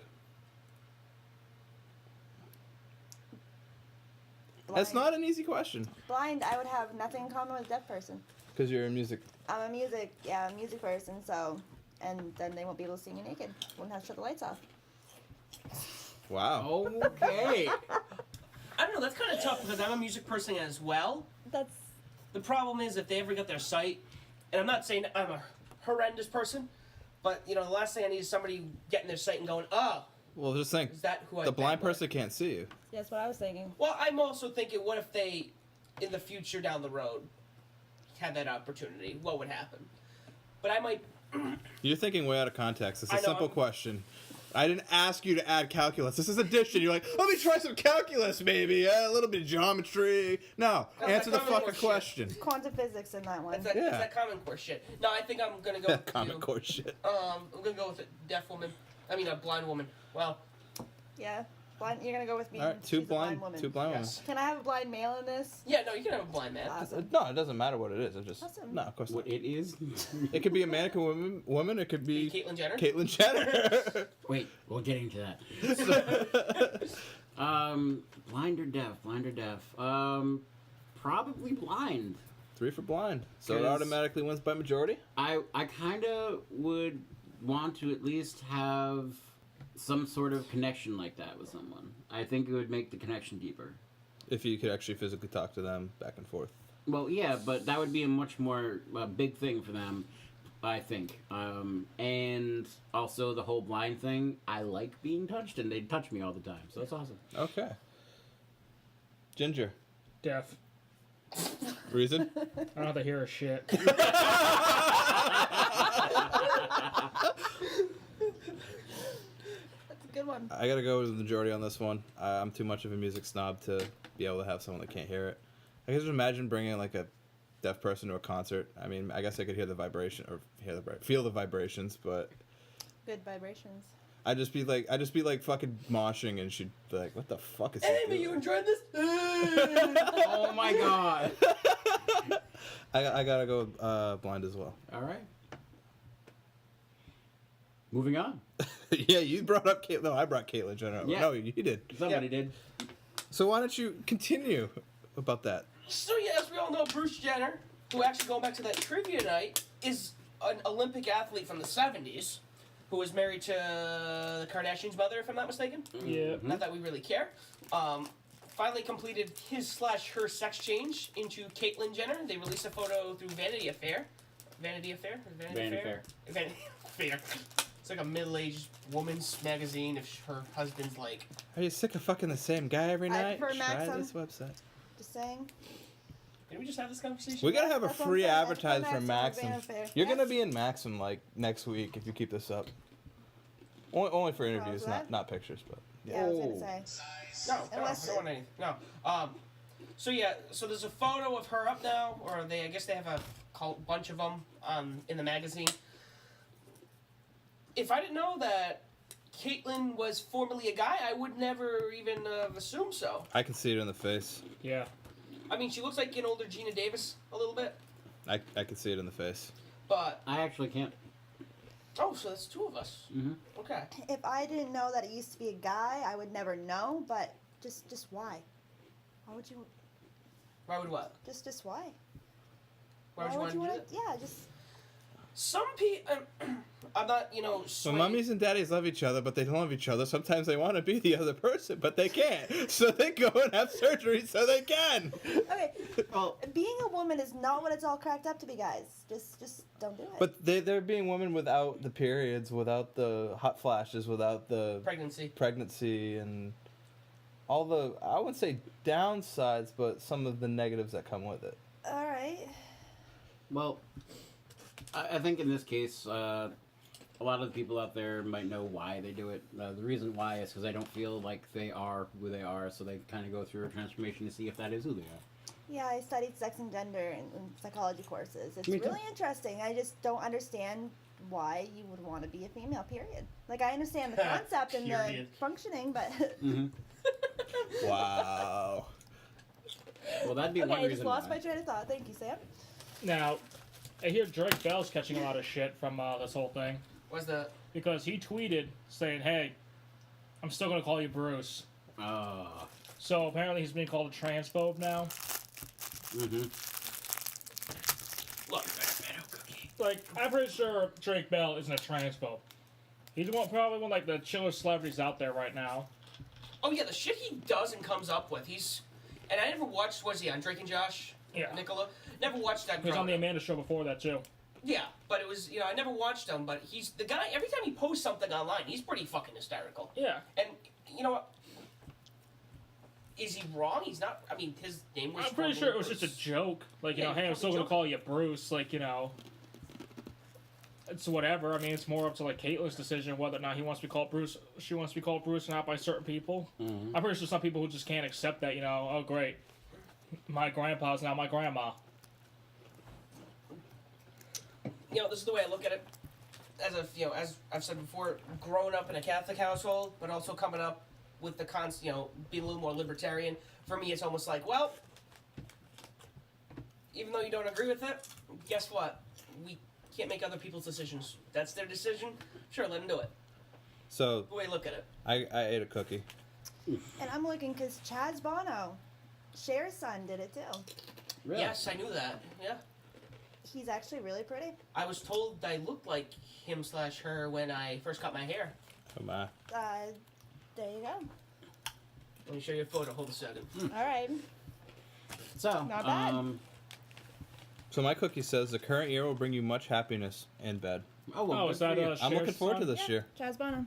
That's not an easy question. Blind, I would have nothing in common with a deaf person. Because you're in music. I'm a music person, so, and then they won't be able to see me naked. Wouldn't have to shut the lights off. Wow. Okay. I don't know. That's kind of tough because I'm a music person as well. That's The problem is if they ever get their sight, and I'm not saying I'm a horrendous person, but the last thing I need is somebody getting their sight and going, oh, Well, just think. is that who I The blind bang with? person can't see you. that's what I was thinking. Well, I'm also thinking, what if they, in the future down the road, had that opportunity? What would happen? But I might. You're thinking way out of context. It's a I know, simple I'm- question. I didn't ask you to add calculus. This is addition. You're like, let me try some calculus, maybe. A little bit of geometry. No, That's answer the like common fucking core question. Quantum physics in that one. That's that, Yeah. that's that Common Core shit. No, I think I'm gonna go with Common you. core shit. I'm gonna go with a deaf woman. I mean, a blind woman. Well, Yeah, blind. You're gonna go with me. All right, She's two a blind woman. women. yes. Can I have a blind male in this? Yeah, no, you can have a blind man. Awesome. No, it doesn't matter what it is. It just Awesome. no, of course not. What it is? It could be a mannequin woman. It could be Caitlyn Jenner. Caitlyn Jenner. Wait, we'll get into that. Blind or deaf? Blind or deaf? Probably blind. 3 for blind. So it 'Cause- automatically wins by majority. I kind of would want to at least have some sort of connection like that with someone. I think it would make the connection deeper. If you could actually physically talk to them back and forth. Well, yeah, but that would be a much more big thing for them, I think. And also the whole blind thing, I like being touched, and they touch me all the time, so that's awesome. Okay. Ginger. Deaf. Reason? I don't have to hear a shit. That's a good one. I gotta go with the majority on this one. I'm too much of a music snob to be able to have someone that can't hear it. I can just imagine bringing like a deaf person to a concert. I mean, I guess I could hear the vibration or feel the vibrations, but Good vibrations. I'd just be like fucking moshing, and she'd be like, "What the fuck is?" Hey, this but you doing?" enjoyed this? Oh my god! I gotta go with, blind as well. All right. Moving on. Yeah, you brought up Caitlyn. No, I brought Caitlyn Jenner. Yeah. No, you did. Somebody did. So why don't you continue about that? So yeah, as we all know, Bruce Jenner, who actually going back to that trivia night, is an Olympic athlete from the 70s, who was married to the Kardashians' mother, if I'm not mistaken. Yeah. Not that we really care. Finally completed his/her sex change into Caitlyn Jenner. They released a photo through Vanity Fair. Vanity Fair? Vanity Fair. Vanity Fair. It's like a middle-aged woman's magazine if her husband's like... Are you sick of fucking the same guy every I night? prefer Try Maxim. this website. Just saying. Did we just have this conversation? We gotta have a That's what free I'm saying. advertise for Maxim, Maxim. Vanity Fair. You're gonna Yes. be in Maxim like next week if you keep this up. Only for interviews, that? not pictures, but Yeah, I was Oh. gonna say. No, Unless no, I don't want anything. No. So yeah, so there's a photo of her up now, or I guess they have a bunch of them in the magazine. If I didn't know that Caitlyn was formerly a guy, I would never even have assumed so. I can see it in the face. Yeah. I mean, she looks like an older Gina Davis a little bit, I can see it in the face. but I actually can't. oh, so that's two of us. Mm-hmm. Okay. If I didn't know that it used to be a guy, I would never know. But just why? Why would you? Why would what? Just why? Why would you want to do wanna- that? Yeah, just. Some people, I'm not, So swayed. mummies and daddies love each other, but they don't love each other. Sometimes they want to be the other person, but they can't. So they go and have surgery so they can. Okay, Well, being a woman is not what it's all cracked up to be, guys. Just don't do it. But they're being women without the periods, without the hot flashes, without the pregnancy and all the, I wouldn't say downsides, but some of the negatives that come with it. All right. well, I think in this case, a lot of the people out there might know why they do it. The reason why is because they don't feel like they are who they are, so they kind of go through a transformation to see if that is who they are. Yeah, I studied sex and gender in psychology courses. It's Me too. really interesting. I just don't understand why you would want to be a female, period. Like, I understand the concept and the Period. functioning, but... Mm-hmm. Wow. Well, that'd be one okay, I reason just lost why. my train of thought. Thank you, Sam. Now, I hear Drake Bell's catching a lot of shit from this whole thing What's the? because he tweeted saying, "Hey, I'm still gonna call you Bruce." So apparently he's being called a transphobe now. Look, cookie. Like, I'm pretty sure Drake Bell isn't a transphobe. He's probably one of like the chiller celebrities out there right now. Oh yeah, the shit he does and comes up with. And I never watched. Was he on Drake and Josh? Yeah. Nicola. Never watched that. He was on the Amanda Show before that too. Yeah, but it was I never watched him. But he's the guy. Every time he posts something online, he's pretty fucking hysterical. Yeah. And you know what? Is he wrong? He's not. I mean, his name was. I'm pretty sure it was just a joke. Like, Yeah, hey, I'm still gonna joke. call you Bruce. Like, it's whatever. I mean, it's more up to like Caitlin's decision whether or not he wants to be called Bruce. She wants to be called Bruce, not by certain people. I'm pretty sure some people who just can't accept that. Oh great, my grandpa's now my grandma. This is the way I look at it. As I've said before, growing up in a Catholic household, but also coming up with the being a little more libertarian. For me, it's almost like, well, even though you don't agree with it, guess what? We can't make other people's decisions. That's their decision. Sure, let them do it. So The way I look at it. I ate a cookie. And I'm looking because Chaz Bono, Cher's son, did it too. Really? Yes, I knew that. Yeah. He's actually really pretty. I was told I looked like him/her when I first cut my hair. Oh my. There you go. Let me show you a photo. Hold a second. All right. So, Not bad. So my cookie says the current year will bring you much happiness and bed. well, Is good that for you. I'm looking Cher's forward to son? this year. Chaz Bono.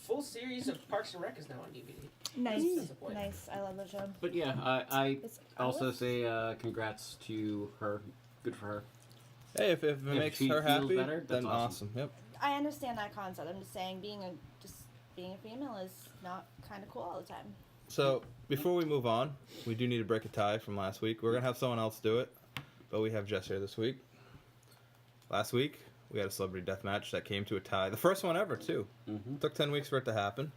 Full series of Parks and Rec is now on DVD. Nice. Disappointing. Nice. I love the show. But yeah, I It's also Alice? say congrats to her. Good for her. Hey, if it makes she her feels happy, better, then that's awesome. Yep. I understand that concept. I'm just saying being a female is not kind of cool all the time. So before we move on, we do need to break a tie from last week. We're gonna have someone else do it, but we have Jess here this week. Last week we had a celebrity death match that came to a tie, the first one ever too. It took 10 weeks for it to happen,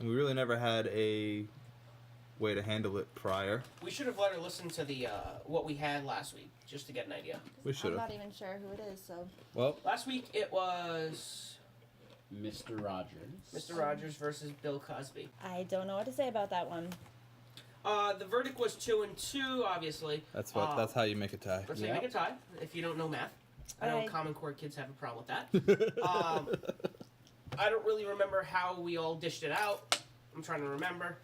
and we really never had a way to handle it prior. We should have let her listen to the what we had last week just to get an idea. We should I'm have. not even sure who it is, so. Well, Last week it was Mr. Rogers. Mr. Rogers versus Bill Cosby. I don't know what to say about that one. The verdict was 2-2, obviously. that's that's how you make a tie. Let's say Yeah. make a tie if you don't know math. I know Alright. Common Core kids have a problem with that. I don't really remember how we all dished it out. I'm trying to remember.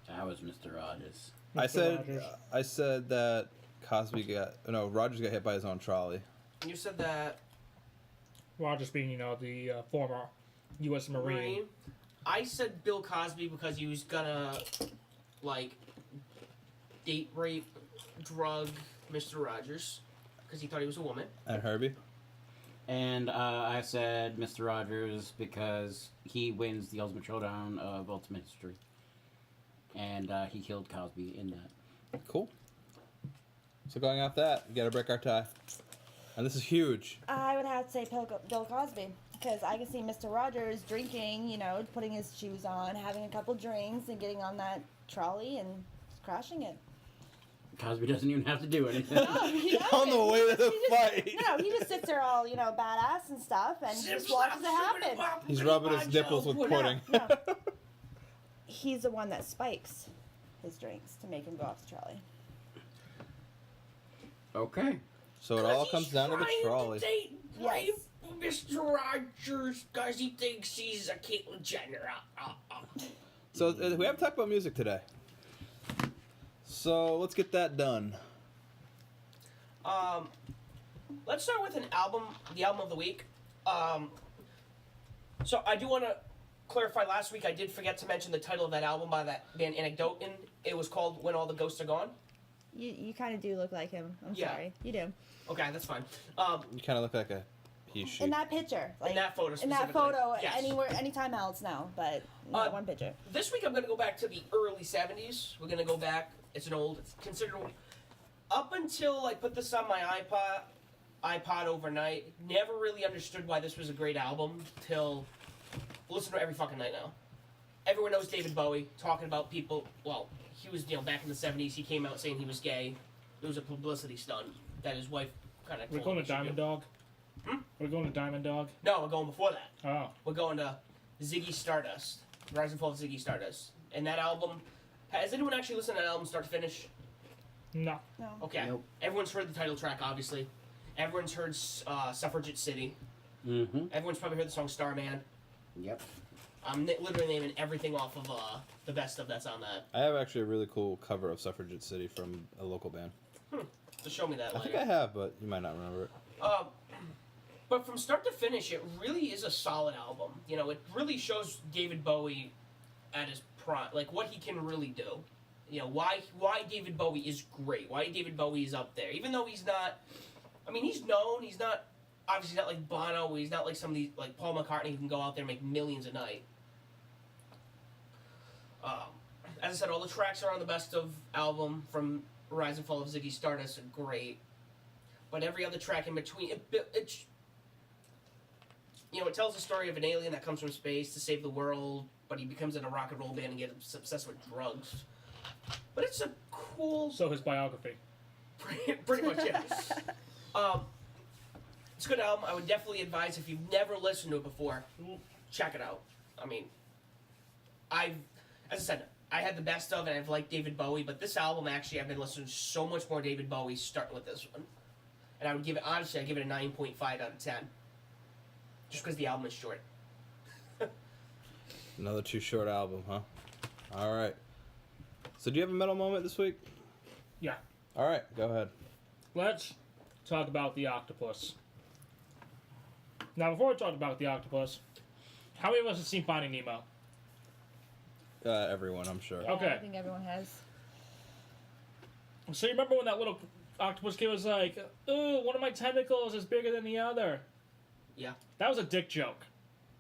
That was Mr. Rogers. I said that Rogers got hit by his own trolley. You said that Rogers being, the former U.S. Marine. I said Bill Cosby because he was gonna, date rape, drug Mr. Rogers because he thought he was a woman. And Herbie. And I said Mr. Rogers because he wins the Ultimate Showdown of Ultimate History. And he killed Cosby in that. Cool. So going off that, we gotta break our tie. And this is huge. I would have to say Bill Cosby because I can see Mr. Rogers drinking, putting his shoes on, having a couple drinks, and getting on that trolley and crashing it. Cosby doesn't even have to do anything. No, he On the doesn't. way to the He fight. No, he just sits there all, badass and stuff and just watches it happen. He's rubbing his nipples with pudding. No. He's the one that spikes his drinks to make him go off the trolley. Okay. So it all comes down to the trolley. Yes. Mr. Rogers, because he thinks he's a Caitlyn Jenner. So we haven't talked about music today. So let's get that done. Let's start with the album of the week. So I do want to clarify, last week I did forget to mention the title of that album by that band Anecdote, and it was called When All the Ghosts Are Gone. You kind of do look like him. I'm Yeah. sorry. You do. Okay, that's fine. You kind of look like a he she. In that picture. Like, In that photo In that specifically, photo, yes. anytime else, no. But not one picture. This week I'm going to go back to the early 70s. We're going to go back. It's considered, up until I put this on my iPod overnight, never really understood why this was a great album till listen to it every fucking night now. Everyone knows David Bowie, talking about people, well, he was, back in the 70s, he came out saying he was gay. It was a publicity stunt. that his wife kind of. We're going to Diamond Dog. We're going to Diamond Dog. No, we're going before that. Oh. We're going to Ziggy Stardust, Rise and Fall of Ziggy Stardust, and that album. Has anyone actually listened to that album start to finish? No. No. Okay. Nope. Everyone's heard the title track, obviously. Everyone's heard Suffragette City. Mm-hmm. Everyone's probably heard the song Starman. Yep. I'm literally naming everything off of the best of that's on that. I have actually a really cool cover of Suffragette City from a local band. So show me that I later. think I have, but you might not remember it. But from start to finish, it really is a solid album. You know, it really shows David Bowie at his prime, like what he can really do. You know, why David Bowie is great. Why David Bowie is up there, even though he's not. I mean, he's known. He's not obviously not like Bono. He's not like some of these like Paul McCartney who can go out there and make millions a night. As I said, all the tracks are on the best of album from Rise and Fall of Ziggy Stardust are great, but every other track in between, it you know, it tells the story of an alien that comes from space to save the world, but he becomes in a rock and roll band and gets obsessed with drugs. But it's a cool, So his biography. pretty much it. It's a good album. I would definitely advise if you've never listened to it before, check it out. I mean, as I said, I had the best of, and I've liked David Bowie, but this album actually, I've been listening to so much more David Bowie starting with this one. And I would give it, honestly, I'd give it a 9.5 out of 10. Just because the album is short. Another too short album, huh? All right. So do you have a metal moment this week? Yeah. All right, go ahead. Let's talk about the octopus. Now, before we talk about the octopus, how many of us have seen Finding Nemo? Everyone, I'm sure. Yeah, Okay. I think everyone has. So you remember when that little octopus kid was like, "Ooh, one of my tentacles is bigger than the other." Yeah. That was a dick joke.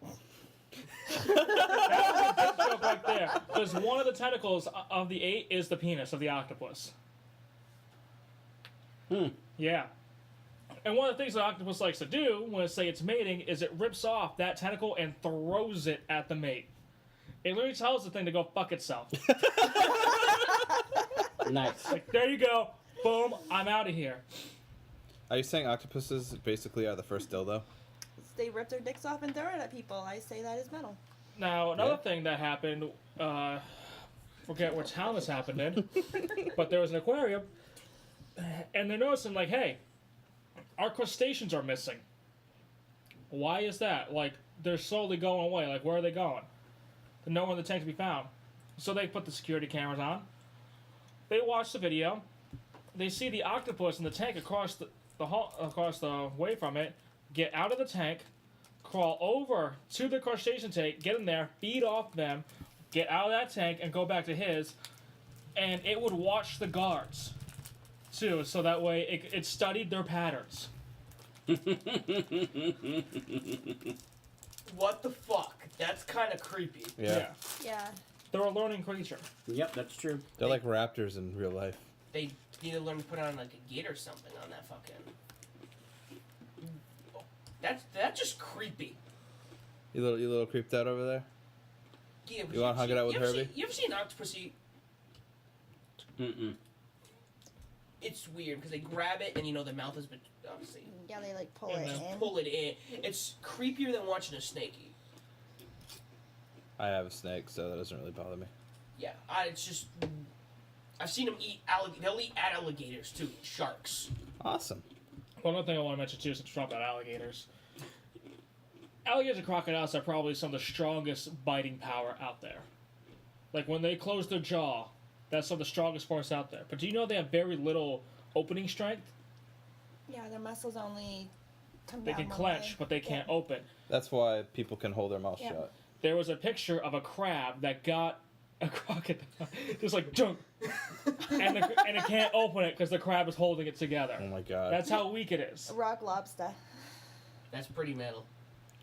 That was a dick joke right there. Because one of the tentacles of the 8 is the penis of the octopus. Yeah. And one of the things the octopus likes to do when it say it's mating is it rips off that tentacle and throws it at the mate. It literally tells the thing to go fuck itself. Nice. Like, there you go. Boom, I'm out of here. Are you saying octopuses basically are the first dildo? They rip their dicks off and throw it at people. I say that is metal. Now, another Yeah. thing that happened, forget what town this happened in, but there was an aquarium, and they're noticing, like, hey, our crustaceans are missing. Why is that? Like, they're slowly going away. Like, where are they going? They're nowhere in the tank to be found. So they put the security cameras on. They watch the video. They see the octopus in the tank across the way from it, get out of the tank, crawl over to the crustacean tank, get in there, feed off them, get out of that tank, and go back to his. And it would watch the guards, too, so that way it studied their patterns. What the fuck? That's kind of creepy. Yeah. Yeah. They're a learning creature. Yep, that's true. They're like raptors in real life. They need to learn to put on like a gate or something on that fucking. That's just creepy. You little creeped out over there? Yeah, You wanna hug it out with Herbie? You ever seen an octopus eat? Mm-mm. It's weird because they grab it and you know their mouth is obviously Yeah, they like pull and it just in. pull it in. It's creepier than watching a snake eat. I have a snake, so that doesn't really bother me. Yeah, it's just. I've seen them eat they'll eat alligators too, sharks. Awesome. One other thing I want to mention too, since we're talking about alligators. Alligators and crocodiles are probably some of the strongest biting power out there. Like when they close their jaw, that's some of the strongest force out there. But do you know they have very little opening strength? Yeah, their muscles only come They down can one clench, way. but they can't Yeah. open. That's why people can hold their mouth Yeah. shut. There was a picture of a crab that got a crocodile, just like dunk, and it can't open it because the crab is holding it together. Oh my god. That's how weak it is. Rock lobster. That's pretty metal.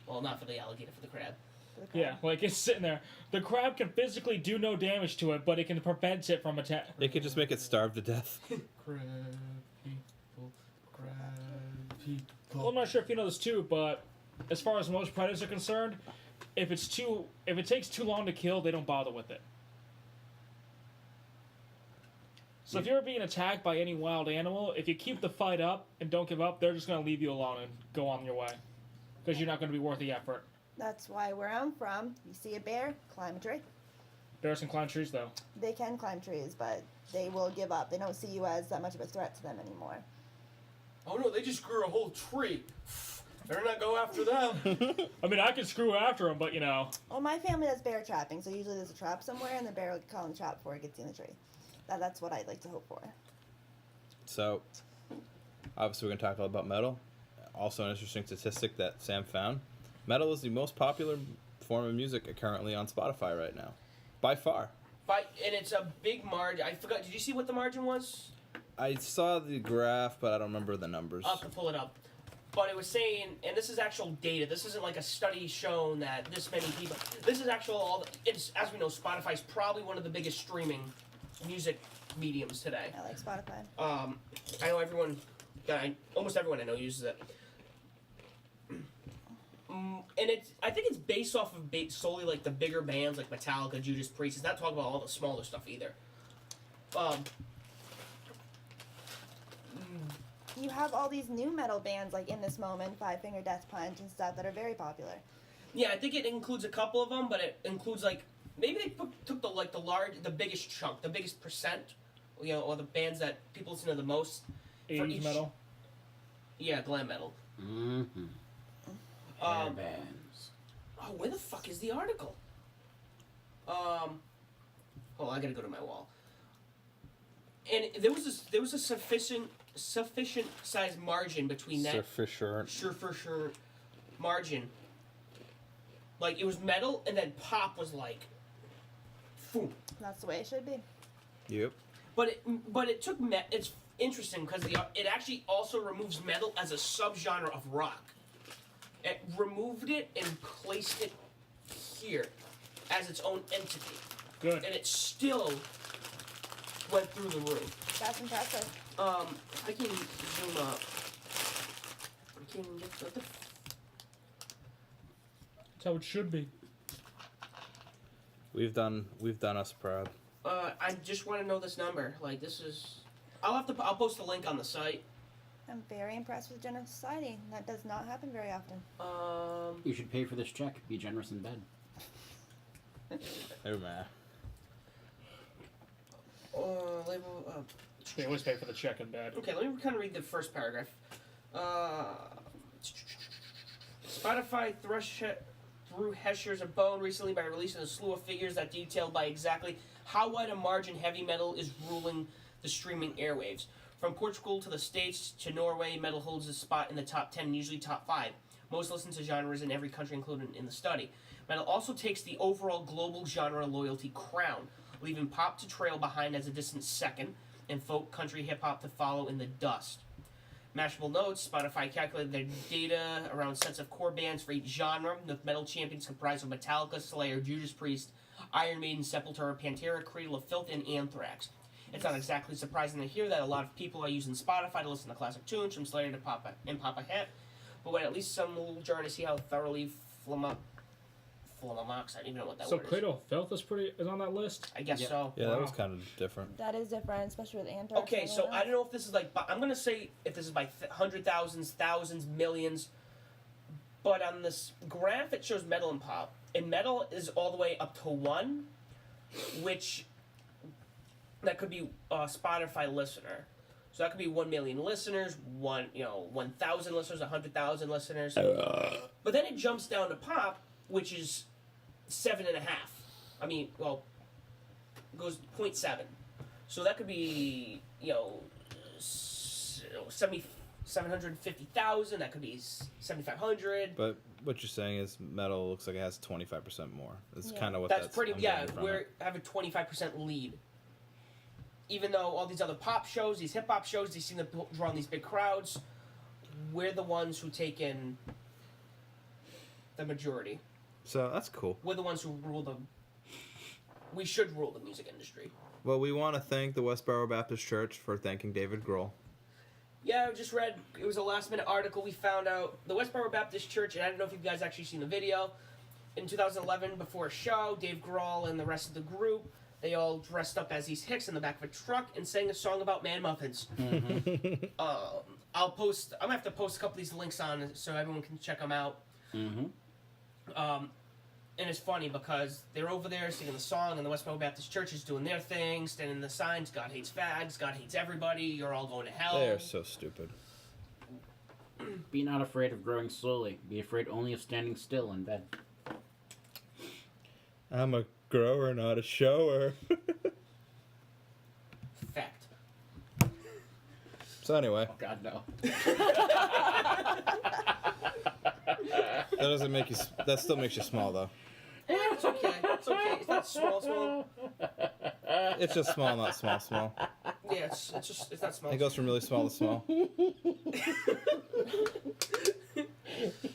Well, not for the alligator, for the crab. For the crab. Yeah, like it's sitting there. The crab can physically do no damage to it, but it can prevent it from attacking. It could just make it starve to death. Crab people, crab people. Well, I'm not sure if you know this too, but as far as most predators are concerned, if it takes too long to kill, they don't bother with it. So if you're being attacked by any wild animal, if you keep the fight up and don't give up, they're just going to leave you alone and go on your way. Because you're not going to be worth the effort. That's why where I'm from, you see a bear, climb a tree. Bears can climb trees, though. They can climb trees, but they will give up. They don't see you as that much of a threat to them anymore. Oh no, they just grew a whole tree. Better not go after them. I mean, I could screw after them, but Well, my family does bear trapping, so usually there's a trap somewhere, and the bear will call in the trap before it gets in the tree. That's what I'd like to hope for. So, obviously, we're going to talk a lot about metal. Also, an interesting statistic that Sam found: metal is the most popular form of music currently on Spotify right now, by far. And it's a big margin. I forgot. Did you see what the margin was? I saw the graph, but I don't remember the numbers. I'll have to pull it up. But it was saying, and this is actual data. This isn't like a study showing that this many people. This is actual. It's, as we know, Spotify's probably one of the biggest streaming music mediums today. I like Spotify. I know everyone. Almost everyone I know uses it. And I think it's based off of solely like the bigger bands like Metallica, Judas Priest. It's not talking about all the smaller stuff either. You have all these new metal bands like in this moment, Five Finger Death Punch and stuff that are very popular. Yeah, I think it includes a couple of them, but it includes like maybe they took the biggest chunk, the biggest percent, or the bands that people listen to the most. 80s metal. Yeah, glam metal. Mm-hmm. Bands. Oh, where the fuck is the article? Oh, I gotta go to my wall. And there was a sufficient size margin between that. Sure margin. Like it was metal, and then pop was like, boom. That's the way it should be. Yep. But it took it's interesting because it actually also removes metal as a subgenre of rock. It removed it and placed it here as its own entity. Good. And it still went through the roof. That's impressive. I can zoom up. I can get the That's how it should be. We've done us proud. I just want to know this number. Like this is. I'll post a link on the site. I'm very impressed with Generous Society. That does not happen very often. You should pay for this check. Be generous in bed. Oh man. Label. They always pay for the check in bed. Okay, let me kind of read the first paragraph. Spotify threw Heshers a bone recently by releasing a slew of figures that detailed by exactly how wide a margin heavy metal is ruling the streaming airwaves. From Portugal to the States to Norway, metal holds a spot in the top 10, usually top 5. Most listen to genres in every country included in the study. Metal also takes the overall global genre loyalty crown, leaving pop to trail behind as a distant second, and folk, country, hip-hop to follow in the dust. Mashable notes, Spotify calculated their data around sets of core bands for each genre, with metal champions comprised of Metallica, Slayer, Judas Priest, Iron Maiden, Sepultura, Pantera, Cradle of Filth, and Anthrax. It's not exactly surprising to hear that a lot of people are using Spotify to listen to classic tunes from Slayer to Papa and Papa Hat, but wait, at least some little journey to see how thoroughly Flamamox, I don't even know what that So word is. Cradle of Filth is on that list? I guess Yep. so. Yeah, Wow. that was kind of different. That is different, especially with Anthrax. Okay, and so everyone I don't else. know if this is like, I'm gonna say if this is by hundred thousands, thousands, millions, but on this graph it shows metal and pop, and metal is all the way up to 1, which that could be a Spotify listener. So that could be 1 million listeners, 1,000 listeners, 100,000 listeners. But then it jumps down to pop, which is 7.5. I mean, well, it goes 0.7. So that could be, 750,000. That could be 7,500. But what you're saying is metal looks like it has 25% more. That's Yeah. kind of what That's pretty. I'm Yeah, getting from we it. have a 25% lead. Even though all these other pop shows, these hip hop shows, they seem to draw in these big crowds, we're the ones who take in the majority. So that's cool. We're the ones who rule the. We should rule the music industry. Well, we want to thank the Westboro Baptist Church for thanking David Grohl. Yeah, I just read, it was a last minute article we found out. The Westboro Baptist Church, and I don't know if you guys actually seen the video, in 2011, before a show, Dave Grohl and the rest of the group, They all dressed up as these hicks in the back of a truck and sang a song about man muffins. I'm gonna have to post a couple of these links on so everyone can check them out. And it's funny because they're over there singing the song, and the Westboro Baptist Church is doing their thing, standing in the signs, God hates fags, God hates everybody, you're all going to hell. They are so stupid. Be not afraid of growing slowly. Be afraid only of standing still in bed. I'm a grower, not a shower. Fact. So anyway, Oh God, no. that doesn't make you. That still makes you small though. Yeah, it's okay. It's okay. It's not small. It's just small, not small. Yeah, it's not small. It goes from really small to small.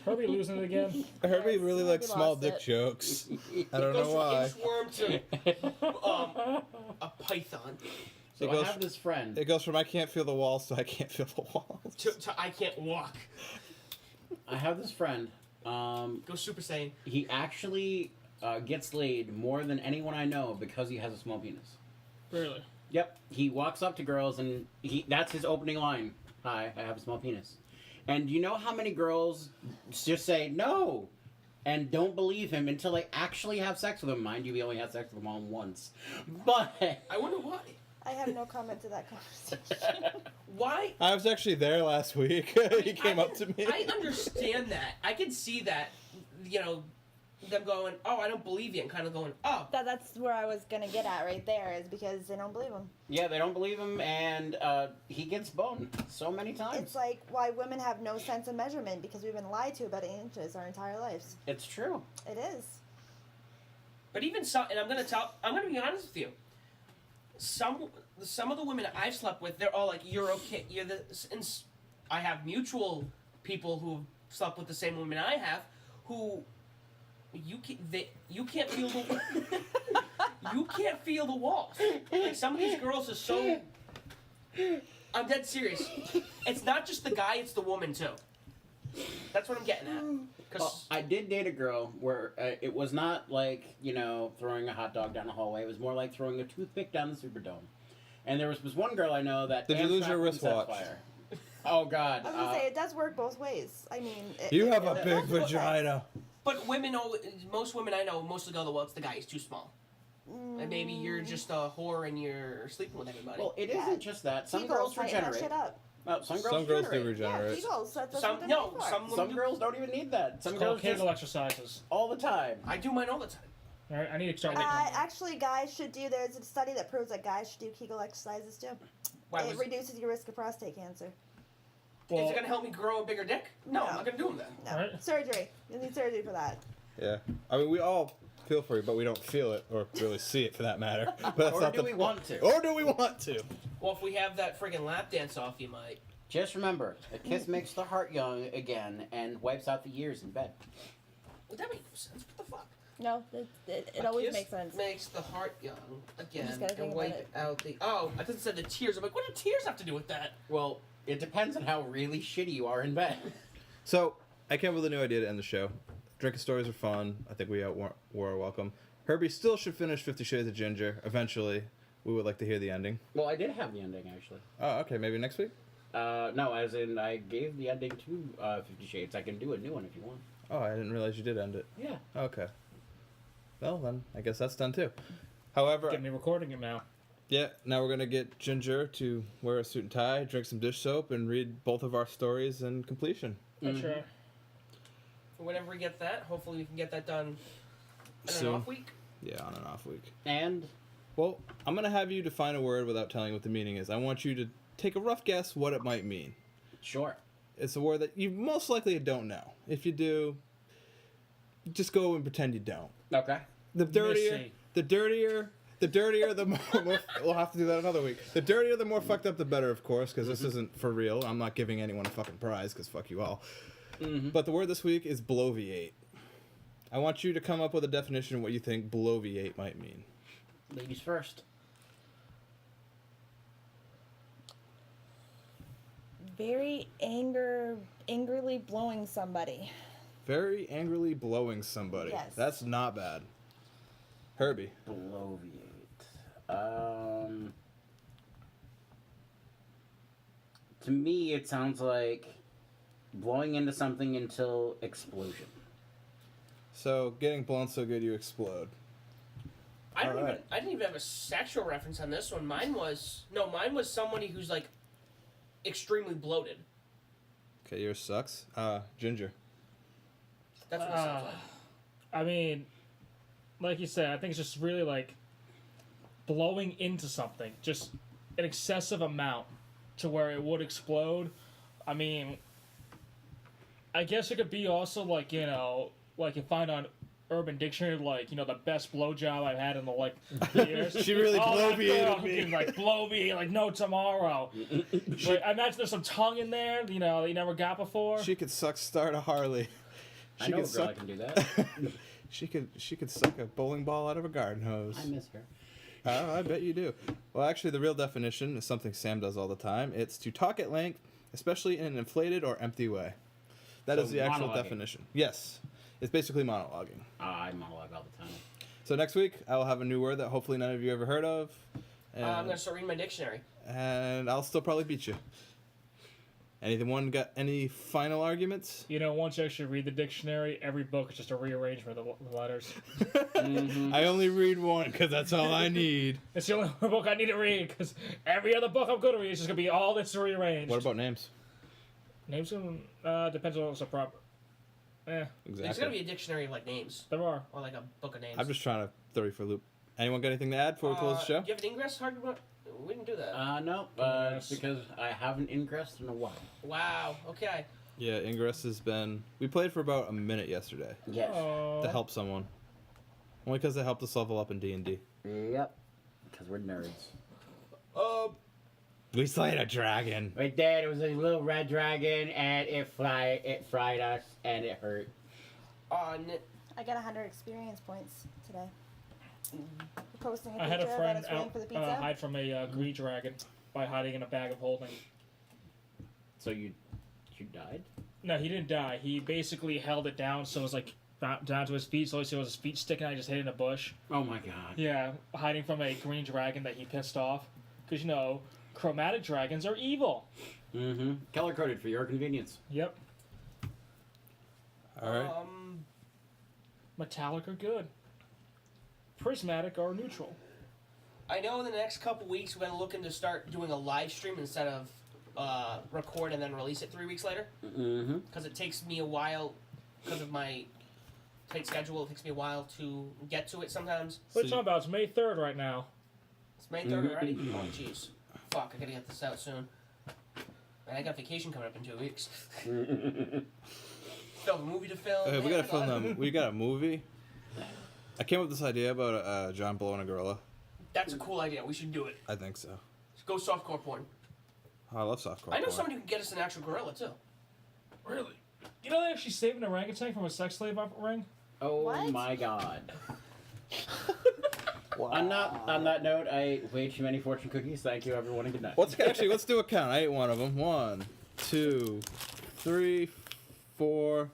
Herbie losing it again. Herbie Yes, really we likes small lost dick it. jokes. I It don't goes know why. from inchworm to a python. So It goes- I have this friend. It goes from I can't feel the walls to I can't feel the walls. To I can't walk. I have this friend. Go Super Saiyan. He actually gets laid more than anyone I know because he has a small penis. Really? Yep. He walks up to girls and that's his opening line. Hi, I have a small penis. And you know how many girls just say no and don't believe him until they actually have sex with him? Mind you, we only had sex with him all once. But I wonder why. I have no comment to that conversation. Why? I was actually there last week. He came up to me. I understand that. I can see that. You know, them going, "Oh, I don't believe you," and kind of going, "Oh." That's where I was gonna get at right there, is because they don't believe him. yeah, they don't believe him and he gets boned so many times. It's like why women have no sense of measurement, because we've been lied to about inches our entire lives. It's true. It is. But even some, and I'm gonna be honest with you. Some of the women I've slept with, they're all like, "You're okay." I have mutual people who slept with the same women I have, who you can't feel the you can't feel the walls. Like some of these girls are so. I'm dead serious. It's not just the guy; it's the woman too. That's what I'm getting at. Well, I did date a girl where it was not like, throwing a hot dog down the hallway. It was more like throwing a toothpick down the Superdome. And there was one girl I know that... Did you lose your Amtrak wristwatch? set fire. Oh, God. I was gonna say it does work both ways. I mean, You have a it big works both ways. vagina. But most women I know mostly go, "Well, it's the guy; he's too small." And maybe you're just a whore and you're sleeping with everybody. Well, it Yeah. isn't just that. Some Kegels girls tighten that regenerate. shit up. Well, some girls Some girls do regenerate. Yeah, regenerate. Kegels. That's some what they're no, made for. some women Some do. girls don't even need that. Some It's called girls just... Kegel exercises. all the time. I do mine all the time. All right, I need to start looking. Actually, guys should do. There's a study that proves that guys should do Kegel exercises too. Why It was, reduces your risk of prostate cancer. Well, is it gonna help me grow a bigger dick? No, I'm No. not gonna do them then. No, Right. surgery. You need surgery for that. Yeah. I mean, we all feel for you, but we don't feel it or really see it for that matter. But that's Or not do the we want to? Or do we want to? Well, if we have that friggin' lap dance off, you might. Just remember, a kiss makes the heart young again and wipes out the years in bed. Well, that makes no sense. What the fuck? No, it A always kiss makes sense. Makes the heart young again just gotta think and about wipe it. out the. Oh, I just said the tears. I'm like, what do tears have to do with that? Well, it depends on how really shitty you are in bed. So, I came up with a new idea to end the show. Drinking stories are fun. I think we were welcome. Herbie still should finish 50 Shades of Ginger. Eventually, we would like to hear the ending. Well, I did have the ending, actually. Oh, okay. Maybe next week? No, as in I gave the ending to 50 Shades. I can do a new one if you want. Oh, I didn't realize you did end it. Yeah. Okay. Well, then, I guess that's done too. However, get me recording it now. yeah, now we're going to get Ginger to wear a suit and tie, drink some dish soap, and read both of our stories in completion. That's right. Whenever we get that, hopefully we can get that done in Soon. an off week. Yeah, on and off week. And Well, I'm going to have you define a word without telling what the meaning is. I want you to take a rough guess what it might mean. sure. It's a word that you most likely don't know. If you do, just go and pretend you don't. Okay. The dirtier, Missy. the dirtier, the more we'll have to do that another week. The dirtier, the more fucked up, the better, of course, because this isn't for real. I'm not giving anyone a fucking prize, because fuck you all. But the word this week is bloviate. I want you to come up with a definition of what you think bloviate might mean. Ladies first. Very angrily blowing somebody. Very angrily blowing somebody. Yes. That's not bad. Herbie. Bloviate. To me, it sounds like blowing into something until explosion. So getting blown so good you explode. I Alright. didn't even have a sexual reference on this one. Mine was somebody who's like extremely bloated. Okay, yours sucks. Ginger. That's what it sounds like. I mean, like you said, I think it's just really like blowing into something, just an excessive amount to where it would explode. I mean, I guess it could be also like, you know, like you find on Urban Dictionary, like, you know, the best blowjob I've had in the like years. She really that girl bloviated who me. can, like blow me like no tomorrow. Like, I imagine there's some tongue in there, you know, that you never got before. She could suck Star to Harley. I know a girl that can do that. She could suck a bowling ball out of a garden hose. I miss her. Oh, I bet you do. Well, actually, the real definition is something Sam does all the time. It's to talk at length, especially in an inflated or empty way. That So is the actual monologuing. definition. Yes. It's basically monologuing. I monologue all the time. So next week, I will have a new word that hopefully none of you ever heard of. And, I'm gonna start reading my dictionary. and I'll still probably beat you. Anyone got any final arguments? You know, once you actually read the dictionary, every book is just a rearrangement of the letters. I only read one because that's all I need. It's the only book I need to read, because every other book I'm going to read is just going to be all that's rearranged. What about names? Names depends on what's the proper. There's Exactly. gotta be a dictionary of like names, There are. or like a book of names. I'm just trying to throw you for a loop. Anyone got anything to add before we close the show? Do you have an ingress argument? We didn't do that. No, Yes. because I haven't ingressed in a while. Wow. Okay. Yeah, Ingress has been... We played for about a minute yesterday Yes. Oh. to help someone. Only because they helped us level up in D&D. Yep. Because we're nerds. We slayed a dragon. We did. It was a little red dragon, and it fried us, and it hurt. I got 100 experience points today. You're posting a I had picture a of friend us waiting out for the pizza. hide from a green dragon by hiding in a bag of holding. So you died? No, he didn't die. He basically held it down, so it was like down to his feet. So all you see was his feet sticking out. He just hid in a bush. Oh my god. Yeah, hiding from a green dragon that he pissed off. Because, you know, chromatic dragons are evil. Mm-hmm. Color coded for your convenience. Yep. All right. Metallic are good. Prismatic are neutral. I know in the next couple weeks we're looking to start doing a live stream instead of record and then release it 3 weeks later. Mm-hmm. Because it takes me a while, because of my tight schedule, it takes me a while to get to it sometimes. What are you talking about? It's May 3rd right now. It's May 3rd already? Oh, jeez. Fuck, I gotta get this out soon. And I got vacation coming up in 2 weeks. Still have a movie to film. Okay, we Man, gotta I film got- them. We got a movie. I came up with this idea about John blowing a gorilla. That's a cool idea. We should do it. I think so. Let's go softcore porn. Oh, I love softcore. I know porn. somebody who can get us an actual gorilla, too. Really? You know they actually saved an orangutan from a sex slave ring? Oh What? my god. Wow. On that note, I ate way too many fortune cookies. Thank you, everyone, and good night. Let's do a count. I ate one of them. 1, 2, 3, 4,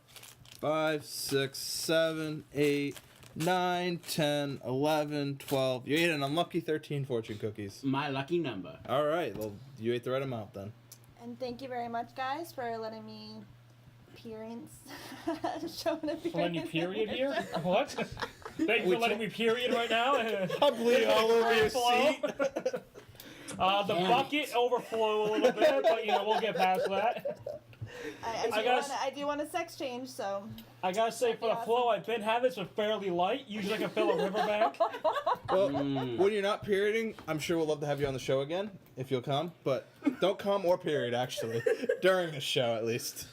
5, 6, 7, 8, 9, 10, 11, 12. You ate an unlucky 13 fortune cookies. My lucky number. All right. Well, you ate the right amount then. And thank you very much, guys, for letting me show an appearance. Letting you period here? What? Thank you for letting me period right now. I'm bleeding all over your Flow. seat. The Damn it. bucket overflew a little bit, but you know, we'll get past that. I do want a sex change, so. I gotta say, for the That'd be flow, I've been having it's been fairly light. Usually I can fill a riverbank. Well, when you're not perioding, I'm sure we'll love to have you on the show again if you'll come. But don't come or period actually during the show at least.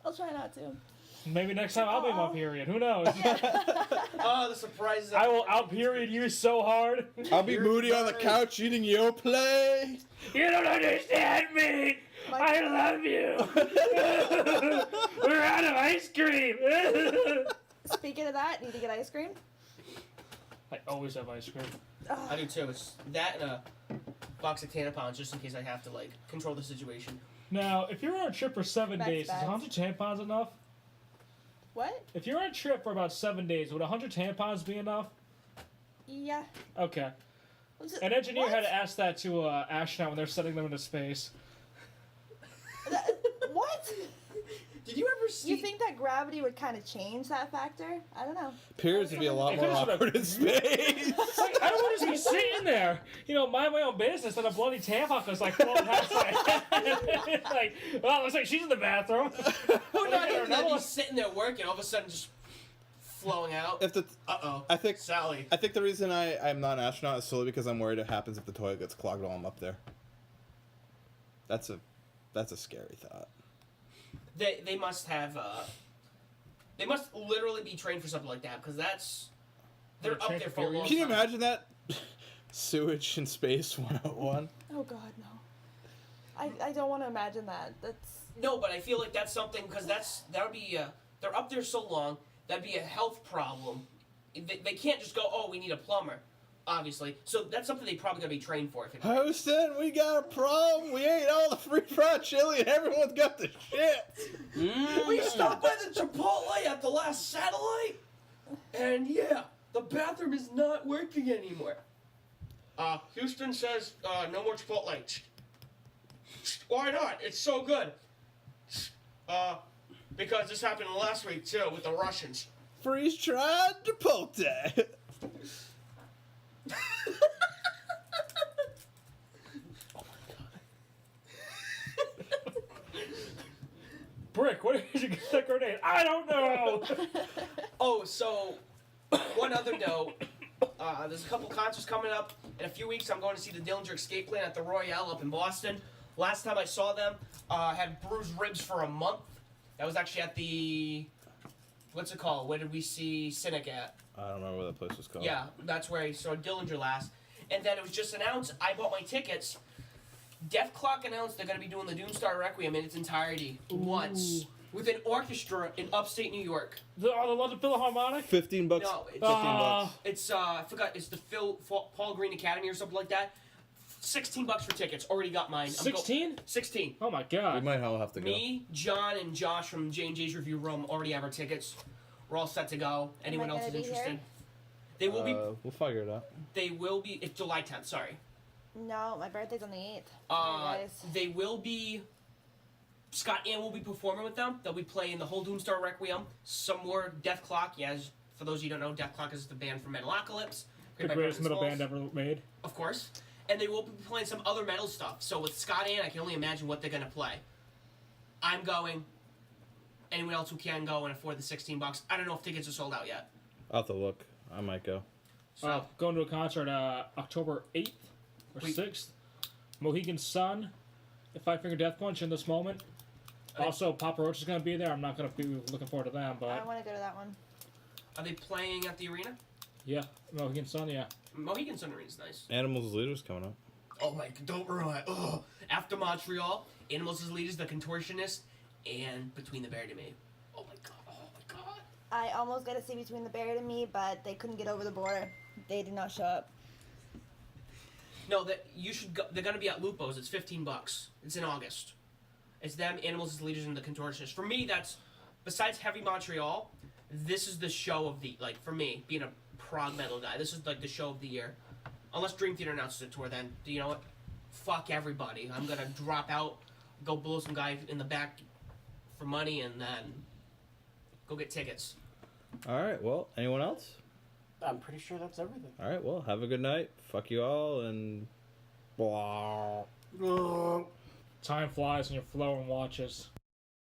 I'll try not to. Maybe next time I'll be my period. Who knows? Oh, the surprises. I will out period you so hard. I'll be moody on the couch eating your play. You don't understand me. I love you. We're out of ice cream. Speaking of that, need to get ice cream? I always have ice cream. I do too. It's that and a box of tampons just in case I have to, like, control the situation. Now, if you're on a trip for 7 That's days, is bad. 100 tampons enough? What? If you're on a trip for about 7 days, would 100 tampons be enough? Yeah. Okay. Was it- An engineer what? had to ask that to astronaut when they're sending them into space. What? Did you ever see? You think that gravity would kind of change that factor? I don't know. Appears to be a lot It more could've sort of- awkward in space. Like, I don't want to be sitting there, mind my own business, and a bloody tampon is like floating past my head. Like, well, looks like she's in the bathroom. Well, not Or even that. another one. He's sitting there working, all of a sudden just flowing out. If the Uh-oh. I think Sally. I think the reason I'm not an astronaut is solely because I'm worried it happens if the toilet gets clogged while I'm up there. That's a scary thought. They must have they must literally be trained for something like that because they're They're up trained there for for a long Can you time. imagine that? Sewage in space 101. Oh God, no. I don't want to imagine that. That's No, but I feel like that's something because that would be they're up there so long that'd be a health problem. They can't just go, oh, we need a plumber, obviously. So that's something they probably gotta be trained for. If it, Houston, we got a problem. We ate all the free fried chili and everyone's got the shit. we stopped by the Chipotle at the last satellite, and yeah, the bathroom is not working anymore. Houston says no more Chipotle. Why not? It's so good. Because this happened last week too with the Russians. Freeze dried Chipotle. Brick, where did you get that grenade? I don't know. Oh, so one other note. There's a couple concerts coming up in a few weeks. I'm going to see the Dillinger Escape Plan at the Royale up in Boston. Last time I saw them, had bruised ribs for a month. That was actually at the what's it called? Where did we see Cynic at? I don't remember what that place was called. Yeah, that's where I saw Dillinger last. And then it was just announced. I bought my tickets. Def Clock announced they're going to be doing the Doomstar Requiem in its entirety once with an orchestra in upstate New York. The London Philharmonic? $15. No, it's, 15 bucks. It's I forgot. It's the Paul Green Academy or something like that. $16 for tickets. Already got mine. 16? 16. Oh my We god. might all have to go. Me, John, and Josh from J&J's Review Room already have our tickets. We're all set to go. Anyone else gonna is be interested? here? They will be. We'll figure it out. They will be. It's July 10th. Sorry. no. My birthday's on the 8th. Sorry, guys. They will be. Scott Ann will be performing with them. They'll be playing the whole Doomstar Requiem. Some more Death Clock. Yes, for those of you who don't know, Death Clock is the band from Metalocalypse. The greatest metal band ever made. Of course. And they will be playing some other metal stuff. So with Scott Ann, I can only imagine what they're going to play. I'm going. Anyone else who can go and afford the $16. I don't know if tickets are sold out yet. I'll have to look. I might go. So, Going to a concert October 8th or Wait. 6th. Mohegan Sun, Five Finger Death Punch in this moment. Also, Papa Roach is going to be there. I'm not going to be looking forward to them, I but want to go to that one. are they playing at the arena? yeah, Mohegan Sun, yeah. Mohegan Sun Arena's nice. Animals as Leaders coming up. Oh my, don't ruin it. Ugh. After Montreal, Animals as Leaders, The Contortionist, and Between the Buried and Me. Oh my god, oh my god. I almost got to see Between the Buried and Me, but they couldn't get over the border. They did not show up. No, that you should go. They're gonna be at Lupo's. It's $15. It's in August. It's them, Animals as Leaders, and The Contortionist. For me, that's besides Heavy Montreal. This is the show of the for me being a prog metal guy. This is like the show of the year. Unless Dream Theater announces a tour, then you know what? Fuck everybody. I'm gonna drop out, go blow some guy in the back for money, and then go get tickets. All right. Well, anyone else? I'm pretty sure that's everything. All right. Well, have a good night. Fuck you all and blah. Time flies when you're flowing watches.